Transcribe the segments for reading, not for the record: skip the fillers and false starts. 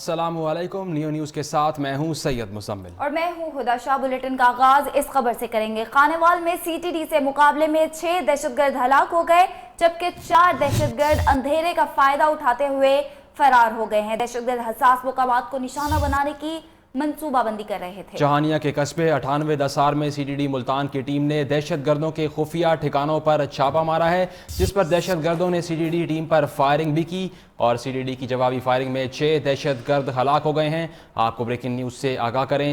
अस्सलामु अलैकुम। New news के साथ मैं हूं सैयद मुसम्मिल और मैं हूं हुदा शाह। बुलेटिन का आगाज इस खबर से करेंगे। खानेवाल में सीटीडी से मुकाबले में 6 दहशतगर्द हलाक हो गए, जबकि 4 दहशतगर्द अंधेरे का फायदा उठाते हुए फरार हो गए हैं। दहशतगर्द हसास मुकामात को निशाना बनाने की मंसूबाबंदी कर रहे थे। जहानिया के कस्बे 98 दसार में सीटीडी मुल्तान की टीम ने दहशतगर्दों के खुफिया ठिकानों पर छापा मारा है, जिस पर दहशतगर्दों ने सीटीडी टीम पर फायरिंग भी की और सीटीडी की जवाबी फायरिंग में 6 दहशतगर्द हलाक हो गए हैं। आपको ब्रेकिंग न्यूज़ से आगाह करें,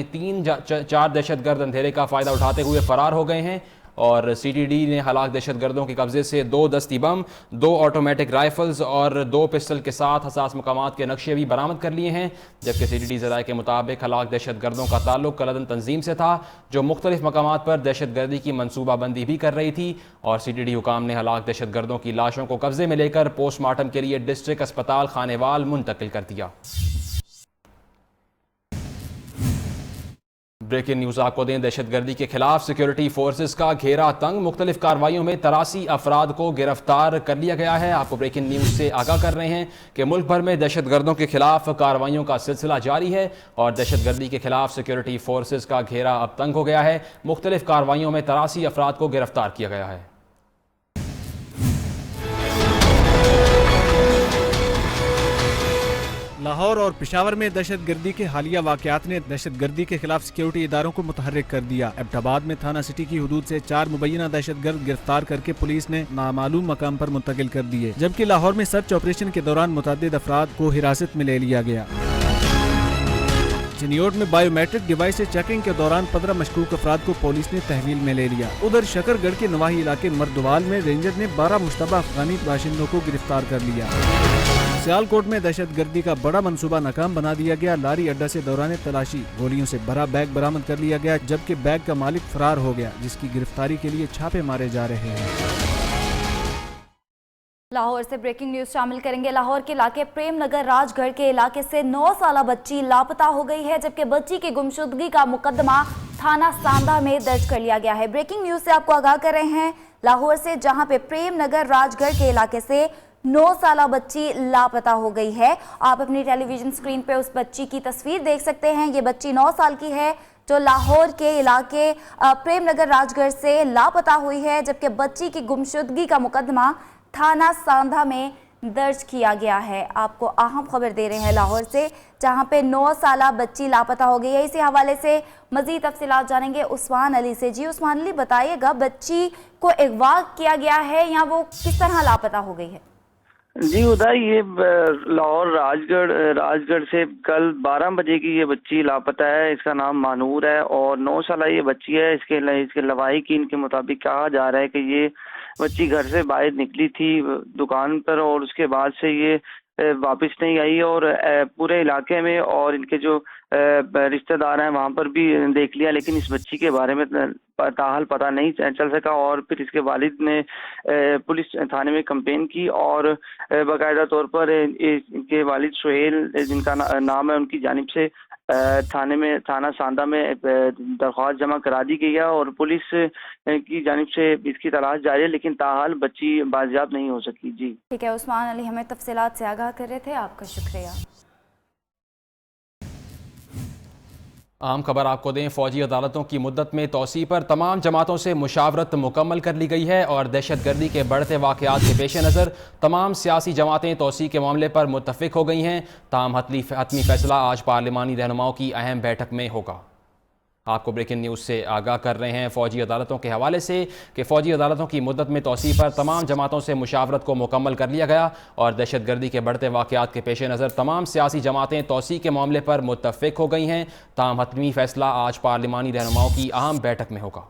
4 दहशतगर्द अंधेरे का फ़ायदा उठाते हुए फरार हो गए हैं और सीटीडी ने हलाक दहशतगर्दों के कब्जे से 2 दस्ती बम, 2 ऑटोमेटिक राइफल्स और 2 पिस्टल के साथ हसास मकामात के नक्शे भी बरामद कर लिए हैं। जबकि सीटीडी ज़राए के मुताबिक हलाक दहशतगर्दों का ताल्लुक कलदन तंजीम से था, जो मुख्तलिफ मकामात पर दहशतगर्दी की मनसूबाबंदी भी कर रही थी और सीटीडी हुकाम ने हलाक दहशतगर्दों की लाशों को कब्जे में लेकर पोस्टमार्टम के लिए डिस्ट्रिक्ट अस्पताल खानेवाल मुंतकिल कर दिया। ब्रेकिंग न्यूज़ आपको दें, दहशतगर्दी के खिलाफ सिक्योरिटी फोर्सेस का घेरा तंग, मुख्तलिफ कार्रवाइयों में 83 अफराद को गिरफ्तार कर लिया गया है। आपको ब्रेकिंग न्यूज़ से आगाह कर रहे हैं कि मुल्क भर में दहशतगर्दों के खिलाफ कार्रवाइयों का सिलसिला जारी है और दहशतगर्दी के खिलाफ सिक्योरिटी फोर्सेस का घेरा अब तंग हो गया है। मुख्तलिफ कार्रवाइयों में 83 अफराद को गिरफ्तार किया गया है। लाहौर और पेशावर में दहशतगर्दी के हालिया वाकयात ने दहशतगर्दी के खिलाफ सिक्योरिटी इदारों को मुतहर्रिक कर दिया। एबटाबाद में थाना सिटी की हुदूद से 4 मुबैना दहशतगर्द गिरफ्तार करके पुलिस ने नामालूम मकाम पर मुंतकिल कर दिए, जबकि लाहौर में सर्च ऑपरेशन के दौरान मुतअद्दिद अफराद को हिरासत में ले लिया गया। चिनियोट में बायोमेट्रिक डिवाइस से चेकिंग के दौरान 15 मशकूक अफराद को पुलिस ने तहवील में ले लिया। उधर शकरगढ़ के नवाही इलाके मर्दवाल में रेंजर ने 12 मुश्तबा अफगानी बाशिंदों को गिरफ्तार कर लिया। सियालकोट में दहशतगर्दी का बड़ा मंसूबा नाकाम बना दिया गया। लारी अड्डा से दौरान तलाशी गोलियों से भरा बैग बरामद कर लिया गया, जबकि बैग का मालिक फरार हो गया, जिसकी गिरफ्तारी के लिए छापे मारे जा रहे हैं। लाहौर से ब्रेकिंग न्यूज शामिल करेंगे। लाहौर के इलाके प्रेम नगर राजगढ़ के इलाके से 9 साला बच्ची लापता हो गई है, जबकि बच्ची की गुमशुदगी का मुकदमा थाना सांदा में दर्ज कर लिया गया है। ब्रेकिंग न्यूज से आपको आगाह कर रहे हैं लाहौर से, जहां पे प्रेम नगर राजगढ़ के इलाके से 9 साला बच्ची लापता हो गई है। आप अपनी टेलीविजन स्क्रीन पे उस बच्ची की तस्वीर देख सकते हैं। ये बच्ची 9 साल की है, जो लाहौर के इलाके प्रेम नगर राजगढ़ से लापता हुई है, जबकि बच्ची की गुमशुदगी का मुकदमा थाना सांधा में दर्ज किया गया है। आपको अहम खबर दे रहे हैं लाहौर से, जहां पे 9 साला बच्ची लापता हो गई है। इसी हवाले से मजीद तफसीलात जानेंगे उस्मान अली से। जी उस्मान अली, बताइएगा, बच्ची को अगवा किया गया है या वो किस तरह लापता हो गई है? जी उदय, ये लाहौर राजगढ़ से कल 12 बजे की ये बच्ची लापता है। इसका नाम मानूर है और 9 साल ये बच्ची है। इसके लवाहिकीन के मुताबिक कहा जा रहा है कि ये बच्ची घर से बाहर निकली थी दुकान पर और उसके बाद से ये वापस नहीं आई और पूरे इलाके में और इनके जो रिश्तेदार हैं वहाँ पर भी देख लिया, लेकिन इस बच्ची के बारे में ताहल पता नहीं चल सका। और फिर इसके वालिद ने पुलिस थाने में कंप्लेन की और बाकायदा तौर पर इनके वालिद सुहेल, जिनका नाम है, उनकी जानिब से थाना सांदा में दरख्वास्त जमा करा दी गई है और पुलिस की जानिब से इसकी तलाश जारी है, लेकिन ताहाल बच्ची बाजियाब नहीं हो सकी। जी ठीक है उस्मान अली, हमें तफसीलात से आगाह कर रहे थे, आपका शुक्रिया। आम खबर आपको दें, फौजी अदालतों की मुद्दत में तोसी पर तमाम जमातों से मुशावरत मुकम्मल कर ली गई है और दहशतगर्दी के बढ़ते वाक़यात के पेश नज़र तमाम सियासी जमातें तोसी के मामले पर मुत्तफ़िक हो गई हैं। ताहम हतमी फैसला आज पार्लिमानी रहनुमाओं की अहम बैठक में होगा। आपको ब्रेकिंग न्यूज़ से आगाह कर रहे हैं फौजी अदालतों के हवाले से कि फौजी अदालतों की मुद्दत में तोसी पर तमाम जमातों से मुशावरत को मुकम्मल कर लिया गया और दहशतगर्दी के बढ़ते वाक़यात के पेश नज़र तमाम सियासी जमातें तोसी के मामले पर मुत्तफ़िक हो गई हैं। ताहम हतमी फैसला आज पार्लिमानी रहनुमाओं की अहम बैठक में होगा।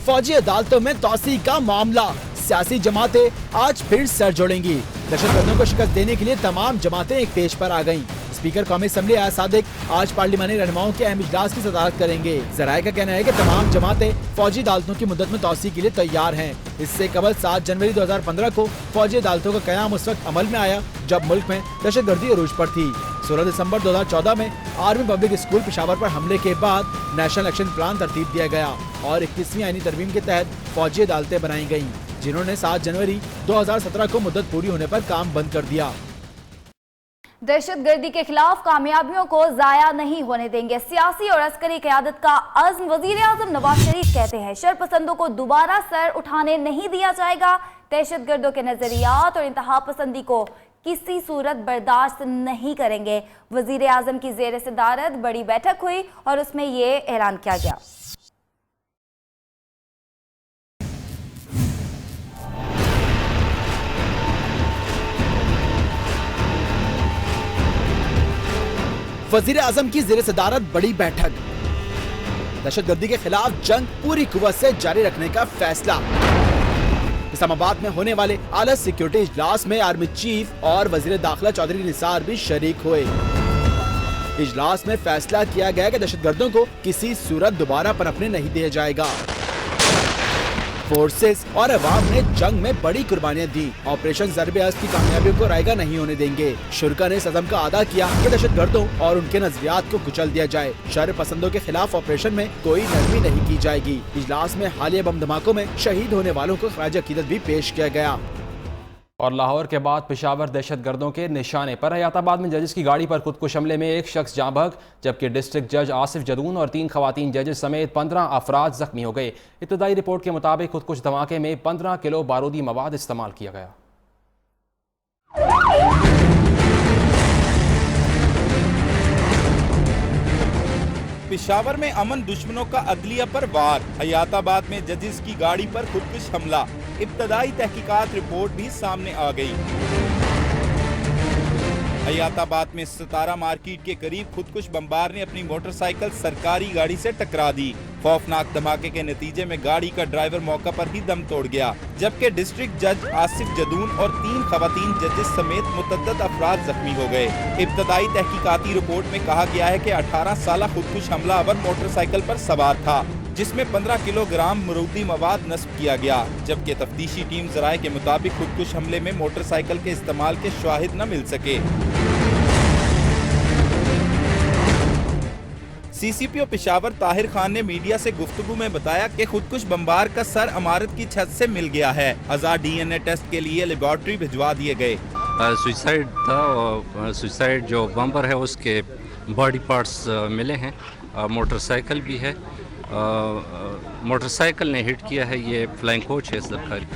फौजी अदालतों में तोसी का मामला, सियासी जमातें आज फिर सर जोड़ेंगी। दहशतगर्दों को शिकस्त देने के लिए तमाम जमातें एक पेज पर आ गईं। स्पीकर कौमी असम्बली आया सादिक आज पार्लिमानी रहनुमाओं के अहम इजलास की सदारत करेंगे। जराये का कहना है कि तमाम जमातें फौजी अदालतों की मुद्दत में तोसी के लिए तैयार हैं। इससे कबल 7 जनवरी 2015 को फौजी अदालतों का कयाम उस वक्त अमल में आया जब मुल्क में दहशतगर्दी अरूज पर थी। 16 दिसंबर 2014 में आर्मी पब्लिक स्कूल पेशावर पर हमले के बाद नेशनल एक्शन प्लान तरतीब दिया गया और 21वीं आईनी तरमीम के तहत फौजी अदालतें बनाई गयी। जिन्होंने 7 जनवरी 2017 को मुद्दत पूरी होने पर काम बंद कर दिया। दहशतगर्दी के खिलाफ कामयाबियों को जाया नहीं होने देंगे, सियासी और अस्करी क़यादत का अज़्म। वज़ीर-ए-आज़म नवाज शरीफ कहते हैं शरपसंदों को दोबारा सर उठाने नहीं दिया जाएगा। दहशतगर्दों के नजरियात और इंतहा पसंदी को किसी सूरत बर्दाश्त नहीं करेंगे। वज़ीर-ए-आज़म की ज़ेर सदारत बड़ी बैठक हुई और उसमें ये ऐलान किया गया। वज़ीर आज़म की ज़ेर सदारत बड़ी बैठक, दहशतगर्दी के खिलाफ जंग पूरी कुव्वत से जारी रखने का फैसला। इस्लामाबाद में होने वाले आला सिक्योरिटी इजलास में आर्मी चीफ और वज़ीर दाखिला चौधरी निसार भी शरीक हुए। इजलास में फैसला किया गया कि दहशतगर्दों को किसी सूरत दोबारा पनपने नहीं दिया जाएगा। फोर्सेस और अवाम ने जंग में बड़ी कुर्बानियां दी, ऑपरेशन ज़र्ब-ए-अज़्म की कामयाबियों को रायगा नहीं होने देंगे। शुरा ने इस अज़म का अदा किया कि दहशतगर्दों और उनके नजरियात को कुचल दिया जाए। शर पसंदों के खिलाफ ऑपरेशन में कोई नरमी नहीं की जाएगी। इजलास में हालिया बम धमाकों में शहीद होने वालों को खराज अकीदत भी पेश किया गया। और लाहौर के बाद पेशावर दहशतगर्दों के निशाने पर। हयाताबाद में जजेस की गाड़ी पर खुदकुश हमले में एक शख्स जाँ बहक, जबकि डिस्ट्रिक्ट जज आसिफ जदून और 3 खवातीन जजेस समेत 15 अफराद जख्मी हो गए। इब्तदाई रिपोर्ट के मुताबिक खुदकुश धमाके में 15 किलो बारूदी मवाद इस्तेमाल किया गया। पेशावर में अमन दुश्मनों का अदलिया पर वार। हयाताबाद में जजेस की गाड़ी पर खुदकुश हमला। इब्तदाई तहकीकात रिपोर्ट भी सामने आ गई। हयाताबाद में सतारा मार्केट के करीब खुदकुश बमबार ने अपनी मोटरसाइकिल सरकारी गाड़ी से टकरा दी। खौफनाक धमाके के नतीजे में गाड़ी का ड्राइवर मौका पर ही दम तोड़ गया, जबकि डिस्ट्रिक्ट जज आसिफ जदून और 3 खवातीन जजेस समेत मुतअद्दिद अफराद जख्मी हो गए। इब्तदाई तहकीकाती रिपोर्ट में कहा गया है कि 18 साला खुदकुश हमलावर मोटरसाइकिल पर सवार था, जिसमें 15 किलोग्राम बारूदी मवाद नस्ब किया गया, जबकि तफ्तीशी टीम ज़राए के मुताबिक खुदकुश हमले में मोटरसाइकिल के इस्तेमाल के शवाहिद न मिल सके। सीसीपीओ पेशावर ताहिर खान ने मीडिया से गुफ्तगू में बताया कि खुदकुश बमबार का सर इमारत की छत से मिल गया है। आज़ाद डीएनए टेस्ट के लिए लेबॉर्ट्री भिजवा दिए गए। सुसाइड था और सुसाइड जो बम्पर है उसके बॉडी पार्ट्स मिले हैं, मोटरसाइकिल भी है। मोटरसाइकिल ने हिट किया है, ये फ्लाइंग कोच है सरकारी।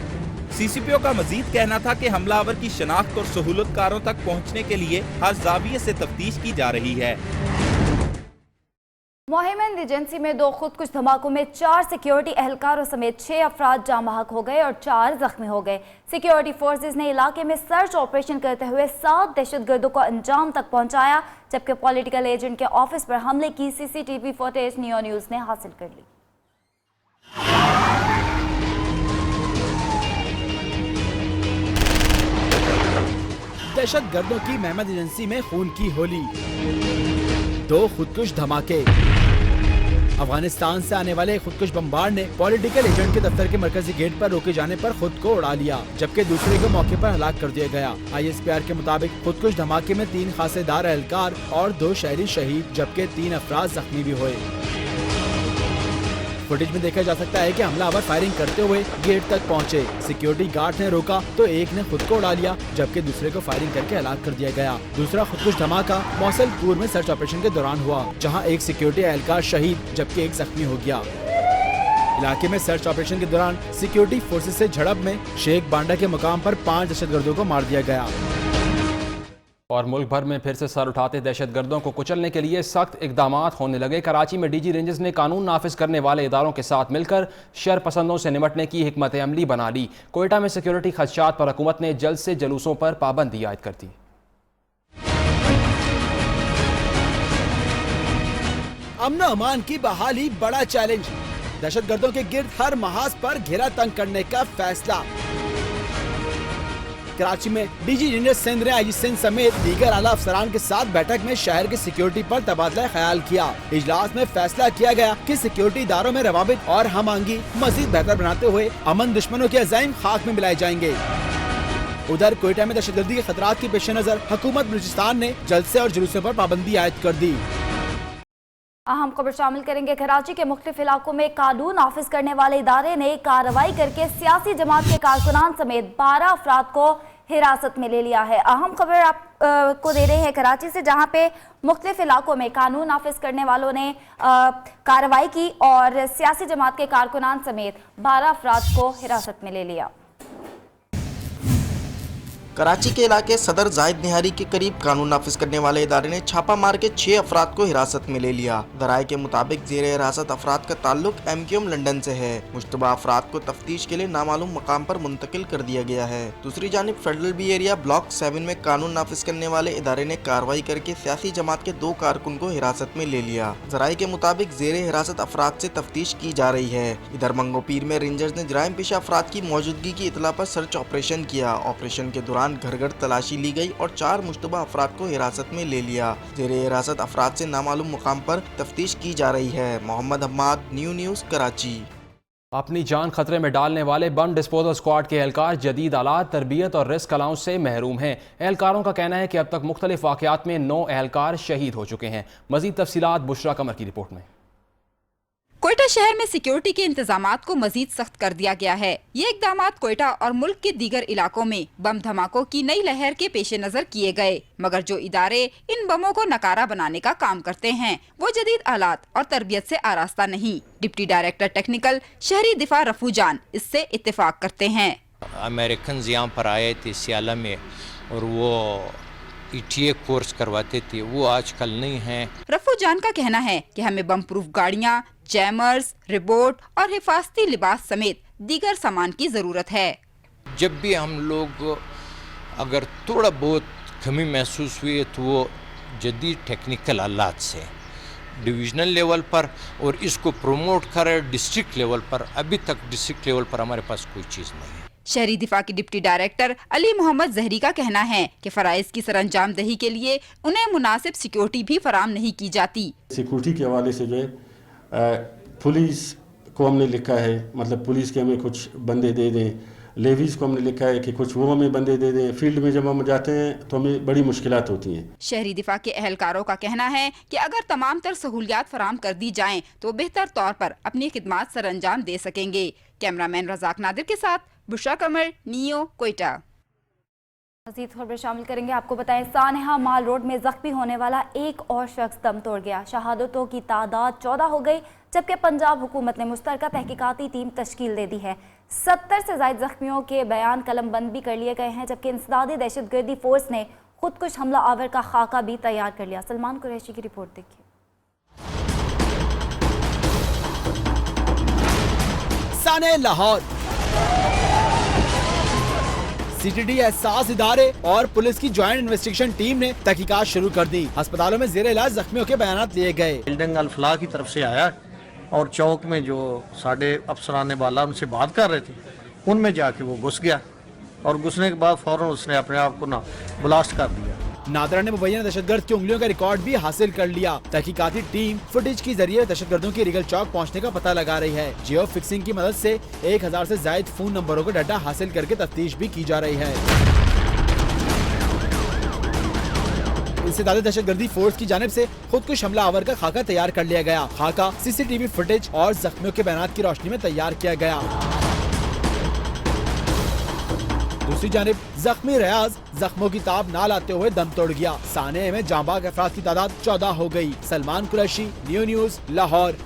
सीसीपीओ का मजीद कहना था कि हमलावर की शनाख्त और सहूलतकारों तक पहुँचने के लिए हर जाविये से तफ्तीश की जा रही है। मोहिम एजेंसी में 2 खुदकुश धमाकों में 4 सिक्योरिटी एहलकारों समेत 6 अफराद जाँ बहक हो गए और 4 जख्मी हो गए। सिक्योरिटी फोर्सेज ने इलाके में सर्च ऑपरेशन करते हुए 7 दहशतगर्दों को अंजाम तक पहुंचाया, जबकि पॉलिटिकल एजेंट के ऑफिस पर हमले की सीसीटीवी फुटेज नियो न्यूज ने हासिल कर ली। दहशतगर्दों की मोहम्मद एजेंसी में खून की होली, 2 खुदकुश धमाके। अफगानिस्तान से आने वाले खुदकुश बमबार ने पॉलिटिकल एजेंट के दफ्तर के मरकजी गेट पर रोके जाने पर खुद को उड़ा लिया, जबकि दूसरे को मौके पर हलाक कर दिया गया। ISPR के मुताबिक खुदकुश धमाके में 3 खासेदार एहलकार और 2 शहरी शहीद, जबकि 3 अफराद जख्मी भी हुए। फुटेज में देखा जा सकता है कि हमलावर फायरिंग करते हुए गेट तक पहुंचे। सिक्योरिटी गार्ड ने रोका तो एक ने खुद को उड़ा लिया, जबकि दूसरे को फायरिंग करके हलाक कर दिया गया। दूसरा खुदकुश धमाका मौसलपुर में सर्च ऑपरेशन के दौरान हुआ, जहां एक सिक्योरिटी एहलकार शहीद जबकि एक जख्मी हो गया। इलाके में सर्च ऑपरेशन के दौरान सिक्योरिटी फोर्सेज से झड़प में शेख बांडा के मुकाम पर 5 दहशतगर्दों को मार दिया गया। और मुल्क भर में फिर से सर उठाते दहशतगर्दों को कुचलने के लिए सख्त इकदामात होने लगे। कराची में डीजी रेंजर्स ने कानून नाफिज करने वाले इदारों के साथ मिलकर शर पसंदों से निमटने की हिकमत अमली बना ली। कोयटा में सिक्योरिटी खदशात पर हुकूमत ने जल्द से जलूसों पर पाबंदी आयद कर दी। अमन अमान की बहाली बड़ा चैलेंज, दहशतगर्दों के गिर्द हर महाज पर घेरा तंग करने का फैसला। कराची में डीजी रेंजर सिंध ने आईजी सिंध समेत दीगर आला अफसरान के साथ बैठक में शहर की सिक्योरिटी पर तबादला ख्याल किया। इजलास में फैसला किया गया कि सिक्योरिटी इदारों में रवाबित और हम आहंगी मजीद बेहतर बनाते हुए अमन दुश्मनों के अज़ाइम खाक में मिलाए जाएंगे। उधर कोयटा में दहशतगर्दी के खतरात के पेश नजर हुकूमत बलूचिस्तान ने जलसे और जुलूसों पर पाबंदी आयद कर दी। अहम खबर शामिल करेंगे। कराची के मुख्तलिफ इलाकों में कानून नाफिज करने वाले इदारे ने कार्रवाई करके सियासी जमात के कारकुनान समेत 12 अफराद को हिरासत में ले लिया है। अहम खबर आपको दे रहे हैं कराची से, जहां पे मुख्तलिफ इलाकों में कानून नाफिज करने वालों ने कार्रवाई की और सियासी जमात के कारकुनान समेत 12 अफराद को हिरासत में ले लिया। कराची के इलाके सदर जाहिद निहारी के करीब कानून नाफिज करने वाले इदारे ने छापा मार के 6 अफराद को हिरासत में ले लिया। दराए के मुताबिक जेर हिरासत अफराद का ताल्लुक MQM लंदन से है। मुश्तबा अफराद को तफ्तीश के लिए नामालूम मकाम पर मुंतकिल कर दिया गया है। दूसरी जानिब फेडरल बी एरिया ब्लॉक 7 में कानून नाफिज करने वाले इदारे ने कार्रवाई करके सियासी जमात के 2 कारकुन को हिरासत में ले लिया। जराए के मुताबिक जेर हिरासत अफराद से तफ्तीश की जा रही है। इधर मंगोपीर में रेंजर्स ने जराइम पेशा अफराद की मौजूदगी की इतला पर सर्च ऑपरेशन किया। ऑपरेशन के दौरान घर घर तलाशी ली गई और 4 मुश्तबा अफराद को हिरासत में ले लिया। जेर हिरासत अफराद से नामालूम मुकाम पर तफ्तीश की जा रही है। मोहम्मद हम्माद, न्यूज़ कराची। अपनी जान खतरे में डालने वाले बम डिस्पोजल स्क्वाड के एहलकार जदीद आलात, तरबियत और रिस्क अलाउंस से महरूम हैं। एहलकारों का कहना है कि अब तक मुख्तलिफ वाक़यात में 9 एहलकार शहीद हो चुके हैं। मज़ीद तफसीलात बुशरा कमर की रिपोर्ट में। कोयटा शहर में सिक्योरिटी के इंतजामात को मजीद सख्त कर दिया गया है। ये इकदामात कोयटा और मुल्क के दीगर इलाकों में बम धमाकों की नई लहर के पेश नजर किए गए, मगर जो इदारे इन बमों को नकारा बनाने का काम करते हैं वो जदीद आलात और तरबियत से आरास्ता नहीं। डिप्टी डायरेक्टर टेक्निकल शहरी दिफा रफू जान इससे इत्तेफाक करते हैं। अमेरिकन यहाँ पर आए थे सियाला में और वो ETA कोर्स करवाते थे, वो आजकल नहीं हैं। रफू जान का कहना है कि हमें बम प्रूफ गाड़ियाँ, जैमर्स, रिबोट और हिफाजती लिबास समेत दीगर सामान की जरूरत है। जब भी हम लोग अगर थोड़ा बहुत कमी महसूस हुई तो वो जदीद टेक्निकल आलात से डिविजनल लेवल पर और इसको प्रमोट कर डिस्ट्रिक्ट लेवल पर, अभी तक डिस्ट्रिक्ट लेवल पर हमारे पास कोई चीज़ नहीं है। शहरी दिफा के डिप्टी डायरेक्टर अली मोहम्मद जहरी का कहना है कि फराइज की सरअंजाम दही के लिए उन्हें मुनासिब सिक्योरिटी भी फराम नहीं की जाती। सिक्योरिटी के हवाले से जो है पुलिस को हमने लिखा है, मतलब पुलिस के हमें कुछ बंदे दे दें, लेवीज को हमने लिखा है कि कुछ वो हमें बंदे दे दें। फील्ड में जब हम जाते हैं तो हमें बड़ी मुश्किलात होती हैं। शहरी दिफा के एहलकारों का कहना है कि अगर तमाम तर सहूलियात फराम कर दी जाएं तो बेहतर तौर पर अपनी खिदमात सरअंजाम दे सकेंगे। कैमरामैन रजाक नादिर के साथ बुशरा कमर, नियो, कोयटा। मज़ीद खबरें शामिल करेंगे। आपको बताएं, सानेहा माल रोड में जख्मी होने वाला एक और शख्स दम तोड़ गया। शहादतों की तादाद 14 हो गई, जबकि पंजाब हुकूमत ने मुश्तरका तहकीकाती टीम तश्कील दे दी है। 70 से ज़ायद जख्मियों के बयान कलम बंद भी कर लिए गए हैं, जबकि इंसदादी दहशतगर्दी फोर्स ने खुदकुश हमला आवर का खाका भी तैयार कर लिया। सलमान कुरैशी की रिपोर्ट देखिए। साने लाहौर CTD एहसास इदारे और पुलिस की ज्वाइंट इन्वेस्टिगेशन टीम ने तहकीकात शुरू कर दी। अस्पतालों में जेर इलाज जख्मियों के बयान लिए गए। बिल्डिंग अल-फलाह की तरफ से आया और चौक में जो साढ़े अफसरान वाला उनसे बात कर रहे थे, उनमें जाके वो घुस गया और घुसने के बाद फौरन उसने अपने आप को ना ब्लास्ट कर दिया। नादरा ने मुबैना दहशतगर्द की उंगलियों का रिकॉर्ड भी हासिल कर लिया। तहकीकाती टीम फुटेज के जरिए दहशतगर्दों के रिगल चौक पहुंचने का पता लगा रही है। जियो फिक्सिंग की मदद से 1000 से ज्यादा फोन नंबरों का डाटा हासिल करके तफ्तीश भी की जा रही है। इससे ज्यादा दहशतगर्दी फोर्स की जानिब से खुदकुश हमला आवर का खाका तैयार कर लिया गया। खाका CCTV फुटेज और जख्मियों के बयान की रोशनी में तैयार किया गया। दूसरी जानिब जख्मी रियाज जख्मों की ताब ना लाते हुए दम तोड़ गया। साने में जांबाग अफराद की तादाद 14 हो गई। सलमान कुरैशी, न्यूज़, लाहौर।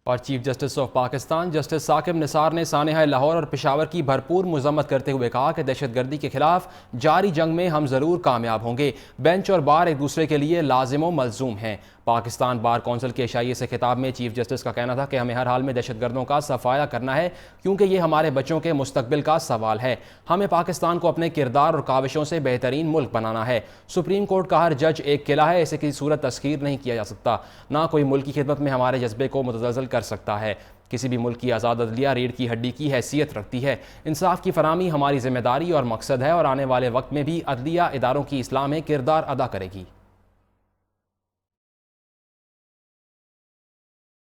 और chief justice of Pakistan justice Saqib Nisar ने सानेहा लाहौर और पेशावर की भरपूर मजम्मत करते हुए कहा कि दहशतगर्दी के खिलाफ जारी जंग में हम ज़रूर कामयाब होंगे। बेंच और बार एक दूसरे के लिए लाजिम व मलजूम हैं। पाकिस्तान बार कौंसिल के शाइए से खिताब में चीफ जस्टिस का कहना था कि हमें हर हाल में दहशतगर्दों का सफाया करना है, क्योंकि ये हमारे बच्चों के मुस्तकबिल का सवाल है। हमें पाकिस्तान को अपने किरदार और काविशों से बेहतरीन मुल्क बनाना है। सुप्रीम कोर्ट का हर जज एक किला है, इसे किसी सूरत तस्खीर नहीं किया जा सकता। ना कोई मुल्क की खिदमत में हमारे जज्बे को मुतज़लज़ल कर सकता है। किसी भी मुल्क की आज़ाद अदलिया रीढ़ की हड्डी की हैसियत रखती है। इंसाफ की फराहमी हमारी जिम्मेदारी और मकसद है और आने वाले वक्त में भी अदलिया इदारों की इस्लाह में किरदार अदा करेगी।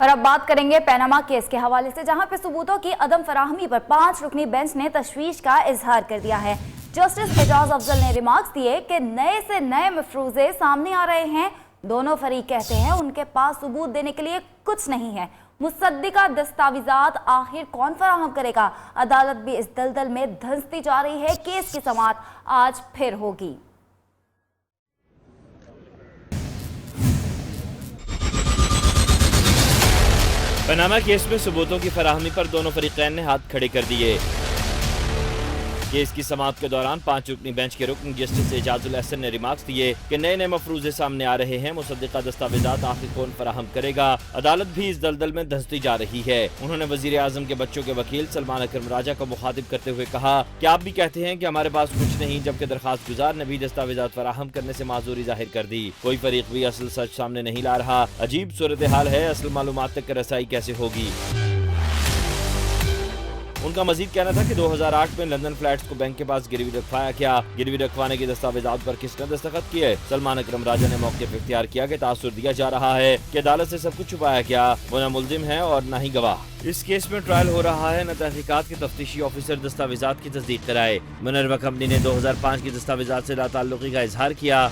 और अब बात करेंगे पैनामा केस के हवाले से, जहां पे सबूतों की अदम फराहमी पर 5 रुकनी बेंच ने तशवीश का इजहार कर दिया है। जस्टिस एजाज अफजल ने रिमार्क्स दिए कि नए से नए मफरूजे सामने आ रहे हैं दोनों फरीक कहते हैं उनके पास सबूत देने के लिए कुछ नहीं है। मुसद्दिका दस्तावेजात आखिर कौन फराहम करेगा? अदालत भी इस दलदल में धंसती जा रही है। केस की समाअत आज फिर होगी। पनामा केस में सबूतों की फराहमी पर दोनों फरीकैन ने हाथ खड़े कर दिए। केस की समाअत के दौरान 5 रुकनी बेंच के रुकन जस्टिस एजाजुल एहसन ने रिमार्क्स दिए कि नए नए मफरूजे सामने आ रहे हैं। मुसद्दिका दस्तावेजात आखिर कौन फराहम करेगा? अदालत भी इस दलदल में धंसती जा रही है। उन्होंने वजीर आजम के बच्चों के वकील सलमान अकरम राजा को मुखातिब करते हुए कहा कि आप भी कहते हैं कि हमारे पास कुछ नहीं, जबकि दरखास्त गुजार ने भी दस्तावेजात फराहम करने से माजूरी जाहिर कर दी। कोई फरीक भी असल सच सामने नहीं ला रहा। अजीब सूरत हाल है, असल मालूमात तक रसाई कैसे होगी? उनका मजीद कहना था कि 2008 में लंदन फ्लैट्स को बैंक के पास गिरवी रखवाया गया। गिरवी रखवाने के दस्तावेजात पर किसने दस्तखत किए? सलमान अकरम राजा ने मौके पर इख्तियार किया कि तासुर दिया जा रहा है कि अदालत से सब कुछ छुपाया गया। वो न मुल्जिम है और न ही गवाह। इस केस में ट्रायल हो रहा है, न तहकीकात के तफ्तीशी ऑफिसर दस्तावेजात की तस्दीक कराए। मुनर्वा कंपनी ने 2005 की दस्तावेजात से लाताल्लुकी का इजहार किया।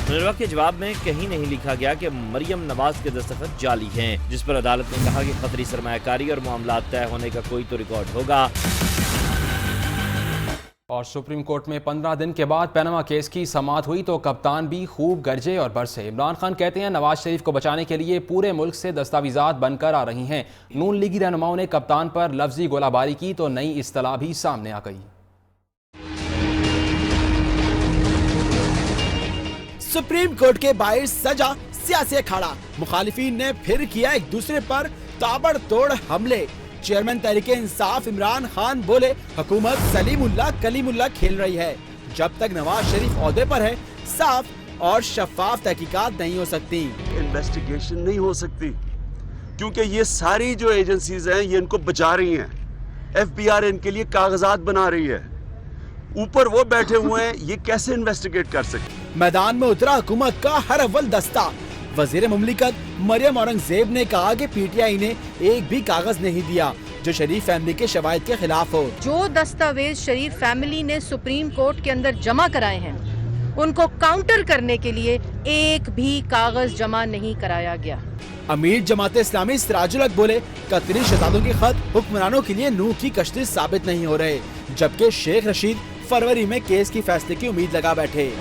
मुनर्वा के जवाब में कहीं नहीं लिखा गया कि मरियम नवाज के दस्तखत जाली हैं, जिस पर अदालत ने कहा कि खतरी सरमायाकारी और मामला तय होने का कोई तो रिकॉर्ड होगा। और सुप्रीम कोर्ट में 15 दिन के बाद पनामा केस की समाअत हुई तो कप्तान भी खूब गरजे और बरसे। इमरान खान कहते हैं नवाज शरीफ को बचाने के लिए पूरे मुल्क से दस्तावेजात बनकर आ रही हैं। नून लीगी रहनुमाओं ने कप्तान पर लफ्जी गोलाबारी की तो नई इस्तिलाह भी सामने आ गई। सुप्रीम कोर्ट के बाहर सजा सियासी अखाड़ा। मुखालिफिन ने फिर किया एक दूसरे पर ताबड़तोड़ हमले। चेयरमैन तहरीके इंसाफ इमरान खान बोले हुकूमत सलीमुल्लाह कलीमुल्लाह खेल रही है। जब तक नवाज शरीफ ओहदे पर है साफ और शफाफ तहकीकात नहीं हो सकती। इन्वेस्टिगेशन नहीं हो सकती क्योंकि ये सारी जो एजेंसीज हैं ये इनको बचा रही हैं। FBI इनके लिए कागजात बना रही है, ऊपर वो बैठे हुए हैं, ये कैसे इन्वेस्टिगेट कर सकते? मैदान में उतरा हुकूमत का हर अव्वल दस्ता। वजीर मुमलिकत मरियम औरंगजेब ने कहा कि PTI ने एक भी कागज नहीं दिया जो शरीफ फैमिली के शवाहिद के खिलाफ हो। जो दस्तावेज शरीफ फैमिली ने सुप्रीम कोर्ट के अंदर जमा कराए हैं उनको काउंटर करने के लिए एक भी कागज जमा नहीं कराया गया। अमीर जमात इस्लामी सिराजुल हक बोले कतरी शहजादों के खत हुक्मरानों के लिए नूह की कश्ती साबित नहीं हो रहे, जबकि शेख रशीद फरवरी में केस की फैसले की उम्मीद लगा बैठे।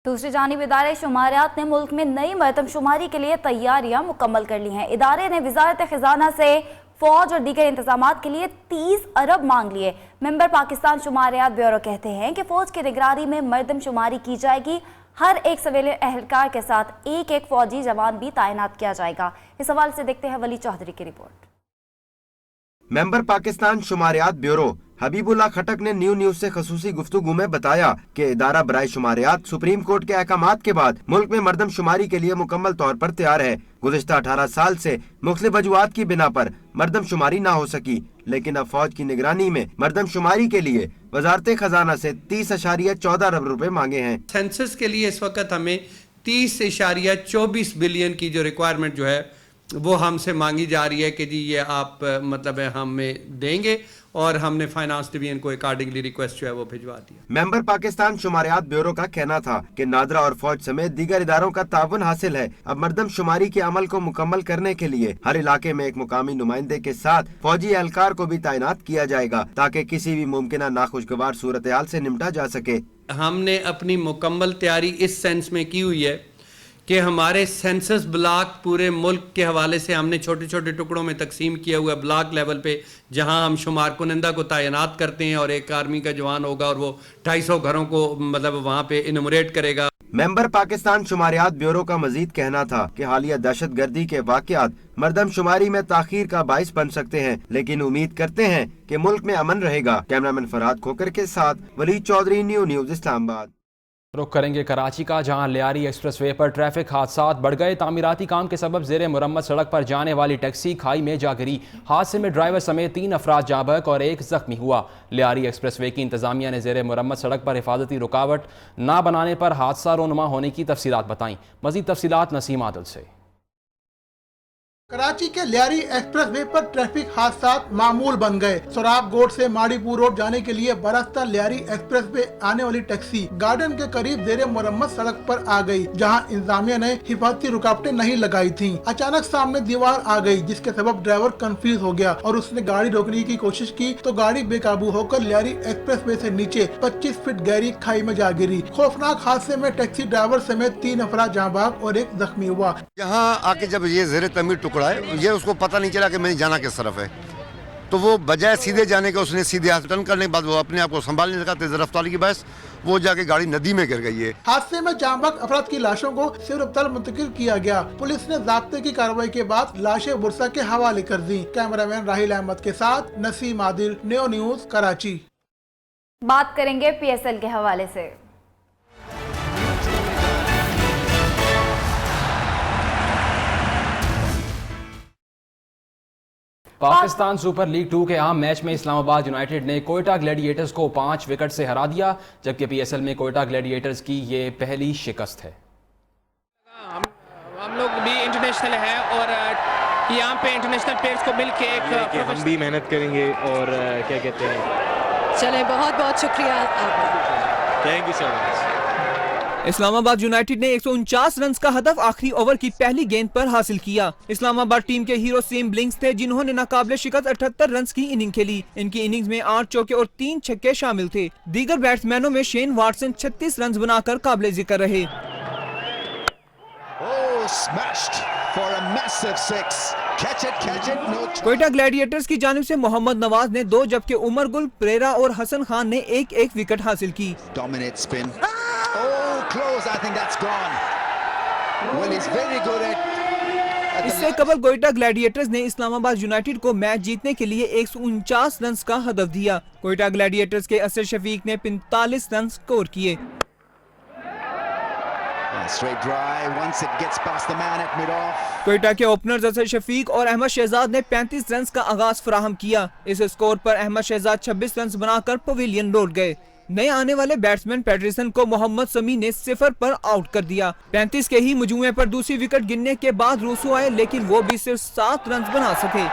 दूसरी जानिब इदारे शुमारियात ने मुल्क में नई मरदमशुमारी के लिए तैयारियां मुकम्मल कर ली हैं। इदारे ने वजारत खजाना से फौज और दीगर इंतजामात के लिए 30 अरब मांग लिए। मेंबर पाकिस्तान शुमारियात ब्यूरो कहते हैं कि फौज की निगरानी में मरदमशुमारी की जाएगी। हर एक सवेले एहलकार के साथ एक एक फौजी जवान भी तैनात किया जाएगा। इस हवाले से देखते हैं वली चौधरी की रिपोर्ट। मेंबर पाकिस्तान शुमारियात ब्यूरो हबीबुल्लाह खटक ने न्यूज़ से खसूसी गुफ्तगू में बताया कि इदारा बराए शुमारियात सुप्रीम कोर्ट के अहकामात के बाद मुल्क में मरदमशुमारी के लिए मुकम्मल तौर पर तैयार है। गुज़िश्ता 18 साल से मुख्तलिफ वजूहात की बिना पर मरदमशुमारी ना हो सकी, लेकिन अब फौज की निगरानी में मरदमशुमारी के लिए वजारत खजाना से 30.14 अरब रुपए मांगे हैं। सेंसस के लिए इस वक्त हमें 30.24 बिलियन की जो रिक्वायरमेंट जो है वो हमसे मांगी जा रही है कि जी ये आप मतलब है हमें देंगे, और हमने फाइनेंस डिवीजन को अकॉर्डिंगली रिक्वेस्ट जो है वो भिजवा दिया। मेंबर पाकिस्तान शुमारियात ब्यूरो का कहना था कि नादरा और फौज समेत दीगर इदारों का ताउन हासिल है। अब मरदमशुमारी के अमल को मुकम्मल करने के लिए हर इलाके में एक मुकामी नुमाइंदे के साथ फौजी एहलकार को भी तैनात किया जाएगा ताकि किसी भी मुमकिन नाखुशगवार सूरत हाल से निपटा जा सके। हमने अपनी मुकम्मल तैयारी इस सेंस में की हुई है कि हमारे सेंसस ब्लॉक पूरे मुल्क के हवाले से हमने छोटे छोटे टुकड़ों में तकसीम किया हुआ ब्लॉक लेवल पे, जहां हम शुमार कुनिंदा को तैनात करते हैं और एक आर्मी का जवान होगा और वो 250 घरों को मतलब वहां पे इनुमरेट करेगा। मेंबर पाकिस्तान शुमारियात ब्यूरो का मजीद कहना था कि हालिया दहशतगर्दी के वाकयात मरदमशुमारी में ताखीर का बाइस बन सकते हैं, लेकिन उम्मीद करते हैं कि मुल्क में अमन रहेगा। कैमरामैन फरहाद खोकर के साथ वली चौधरी, न्यूज़ इस्लामाबाद। रुख करेंगे कराची का, जहां लियारी एक्सप्रेसवे पर ट्रैफिक हादसात बढ़ गए। तामीराती काम के सबब जेर मुरम्मत सड़क पर जाने वाली टैक्सी खाई में जा गिरी। हादसे में ड्राइवर समेत 3 अफराद जाँ बहक और 1 जख्मी हुआ। लियारी एक्सप्रेसवे की इंतजामिया ने जेर मुरम्मत सड़क पर हिफाजती रुकावट ना बनाने पर हादसा रोनुमा होने की तफसीलात बताईं। मजीद तफसीलात नसीम आदल से। कराची के लियारी एक्सप्रेसवे पर ट्रैफिक हादसा मामूल बन गए। सोराब गोट से माड़ीपुर रोड जाने के लिए बरसता लियारी एक्सप्रेसवे आने वाली टैक्सी गार्डन के करीब जेर मुरम्मत सड़क पर आ गई, जहां इंतजामिया ने हिफाजती रुकावटें नहीं लगाई थीं। अचानक सामने दीवार आ गई, जिसके सबब ड्राइवर कंफ्यूज हो गया और उसने गाड़ी रोकने की कोशिश की तो गाड़ी बेकाबू होकर लियारी एक्सप्रेसवे से नीचे 25 फीट गहरी खाई में जा गिरी। खौफनाक हादसे में टैक्सी ड्राइवर समेत 3 अफराद जाँ बाग और 1 जख्मी हुआ। यहाँ आके जब ये जेर तमीर टुकड़ा है, ये उसको पता नहीं चला कि मैंने जाना किस तरफ है, तो वो बजाय सीधे जाने के उसने सीधे टर्न करने के बाद वो अपने आप को संभाल नहीं सका, तेज रफ्तारी की बहस वो जाके गाड़ी नदी में गिर गई है। हादसे में जांबाग अफराद की लाशों को सिविल अस्पताल मुंतकिल किया गया। पुलिस ने ज़ाब्ते की कार्रवाई के बाद लाशें बुरसा के हवाले कर दी। कैमरामैन राहिल अहमद के साथ नसीम आदिल, न्यू न्यूज़ कराची। बात करेंगे PSL के हवाले से। पाकिस्तान सुपर लीग 2 के आम मैच में इस्लामाबाद यूनाइटेड ने कोयटा ग्लैडिएटर्स को 5 विकेट से हरा दिया, जबकि PSL में कोयटा ग्लैडिएटर्स की ये पहली शिकस्त है। हम लोग भी इंटरनेशनल है और यहाँ पे इंटरनेशनल प्लेयर्स को मिलके एक हम भी मेहनत करेंगे और क्या कहते हैं, चले बहुत बहुत शुक्रिया आपका। Thank you so much. Islamabad United ने 149 रन का हदफ आखिरी ओवर की पहली गेंद पर हासिल किया। इस्लामाबाद टीम के हीरो सेम ब्लिंक्स थे, जिन्होंने नाकाबिले शिकस्त 78 रन की इनिंग खेली। इनकी इनिंग्स में 8 चौके और 3 छक्के शामिल थे। दीगर बैट्समैनों में शेन वाटसन 36 रन बनाकर काबिले जिक्र रहे। कोयटा ग्लैडिएटर्स की जानिब से मोहम्मद नवाज ने 2 जबकि उमर गुल, प्रेरा और हसन खान ने 1-1 विकेट हासिल की। इससे कबल कोयटा ग्लैडिएटर्स ने इस्लामाबाद यूनाइटेड को मैच जीतने के लिए 149 रन का हदफ दिया। कोयटा ग्लैडिएटर्स के असर शफीक ने 45 रन स्कोर किए। कोयटा के ओपनर्स असर शफीक और अहमद शहजाद ने 35 रन का आगाज फराहम किया। इस स्कोर पर अहमद शहजाद 26 रन बनाकर पवेलियन लौट गए। नए आने वाले बैट्समैन पैटरसन को मोहम्मद समी ने 0 पर आउट कर दिया। 35 के ही मजमुए पर दूसरी विकेट गिरने के बाद रूसो आए, लेकिन वो भी सिर्फ 7 रन बना सके।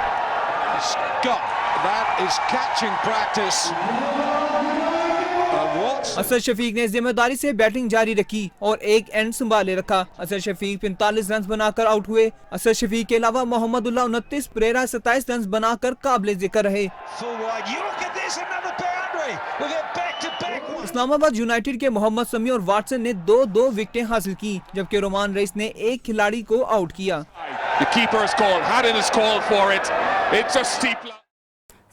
असर शफीक ने जिम्मेदारी से बैटिंग जारी रखी और एक एंड संभाले रखा। असर शफीक 45 रन बनाकर आउट हुए। असर शफीक के अलावा मोहम्मदुल्लाह 29, प्रेरा 27 रन बनाकर काबिले जिक्र रहे। इस्लामाबाद यूनाइटेड के मोहम्मद समी और वाटसन ने 2-2 विकेटें हासिल की, जबकि रोमान रईस ने एक खिलाड़ी को आउट किया।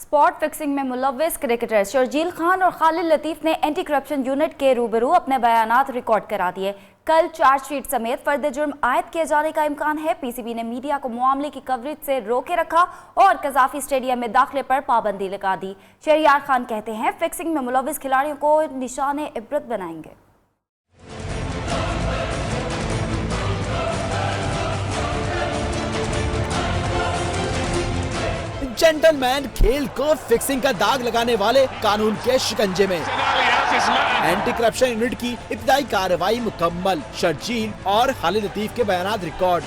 स्पॉट फिक्सिंग में मुलव्विस क्रिकेटर शर्जील खान और खालिद लतीफ ने एंटी करप्शन यूनिट के रूबरू अपने बयानात रिकॉर्ड करा दिए। कल चार्जशीट समेत फर्द जुर्म आयद किए जाने का इम्कान है। PCB ने मीडिया को मामले की कवरेज से रोके रखा और कजाफी स्टेडियम में दाखिले पर पाबंदी लगा दी। शहरियार खान कहते हैं फिक्सिंग में मुलव्विस खिलाड़ियों को निशाने इबरत बनाएंगे। जेंटलमैन खेल को फिक्सिंग का दाग लगाने वाले कानून के शिकंजे में। एंटी करप्शन यूनिट की इब्तिदाई कार्रवाई मुकम्मल। शर्जील और खालिद लतीफ के बयानात रिकॉर्ड।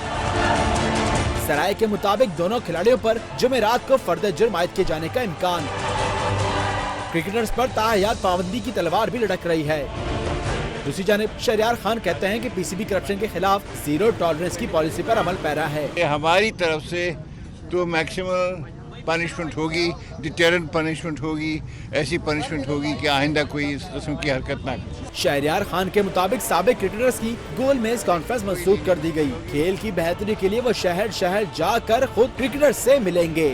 सराय के मुताबिक दोनों खिलाड़ियों पर जुमेरात को फर्द जुर्म आयद किए जाने का इम्कान। क्रिकेटर्स पर ताहयात पाबंदी की तलवार भी लटक रही है। दूसरी जानिब शहरियार खान कहते हैं कि PCB करप्शन के खिलाफ 0 टॉलरेंस की पॉलिसी पर अमल पैरा है। हमारी तरफ से तो मैक्सिमम पनिशमेंट होगी, डिटेरेंट पनिशमेंट होगी, ऐसी पनिशमेंट होगी कि आइंदा कोई इस किस्म की हरकत ना करे। शहरियार खान के मुताबिक साबिक क्रिकेटर्स की गोल मेज कॉन्फ्रेंस मंसूख कर दी गई। खेल की बेहतरी के लिए वो शहर शहर जाकर खुद क्रिकेटर्स से मिलेंगे।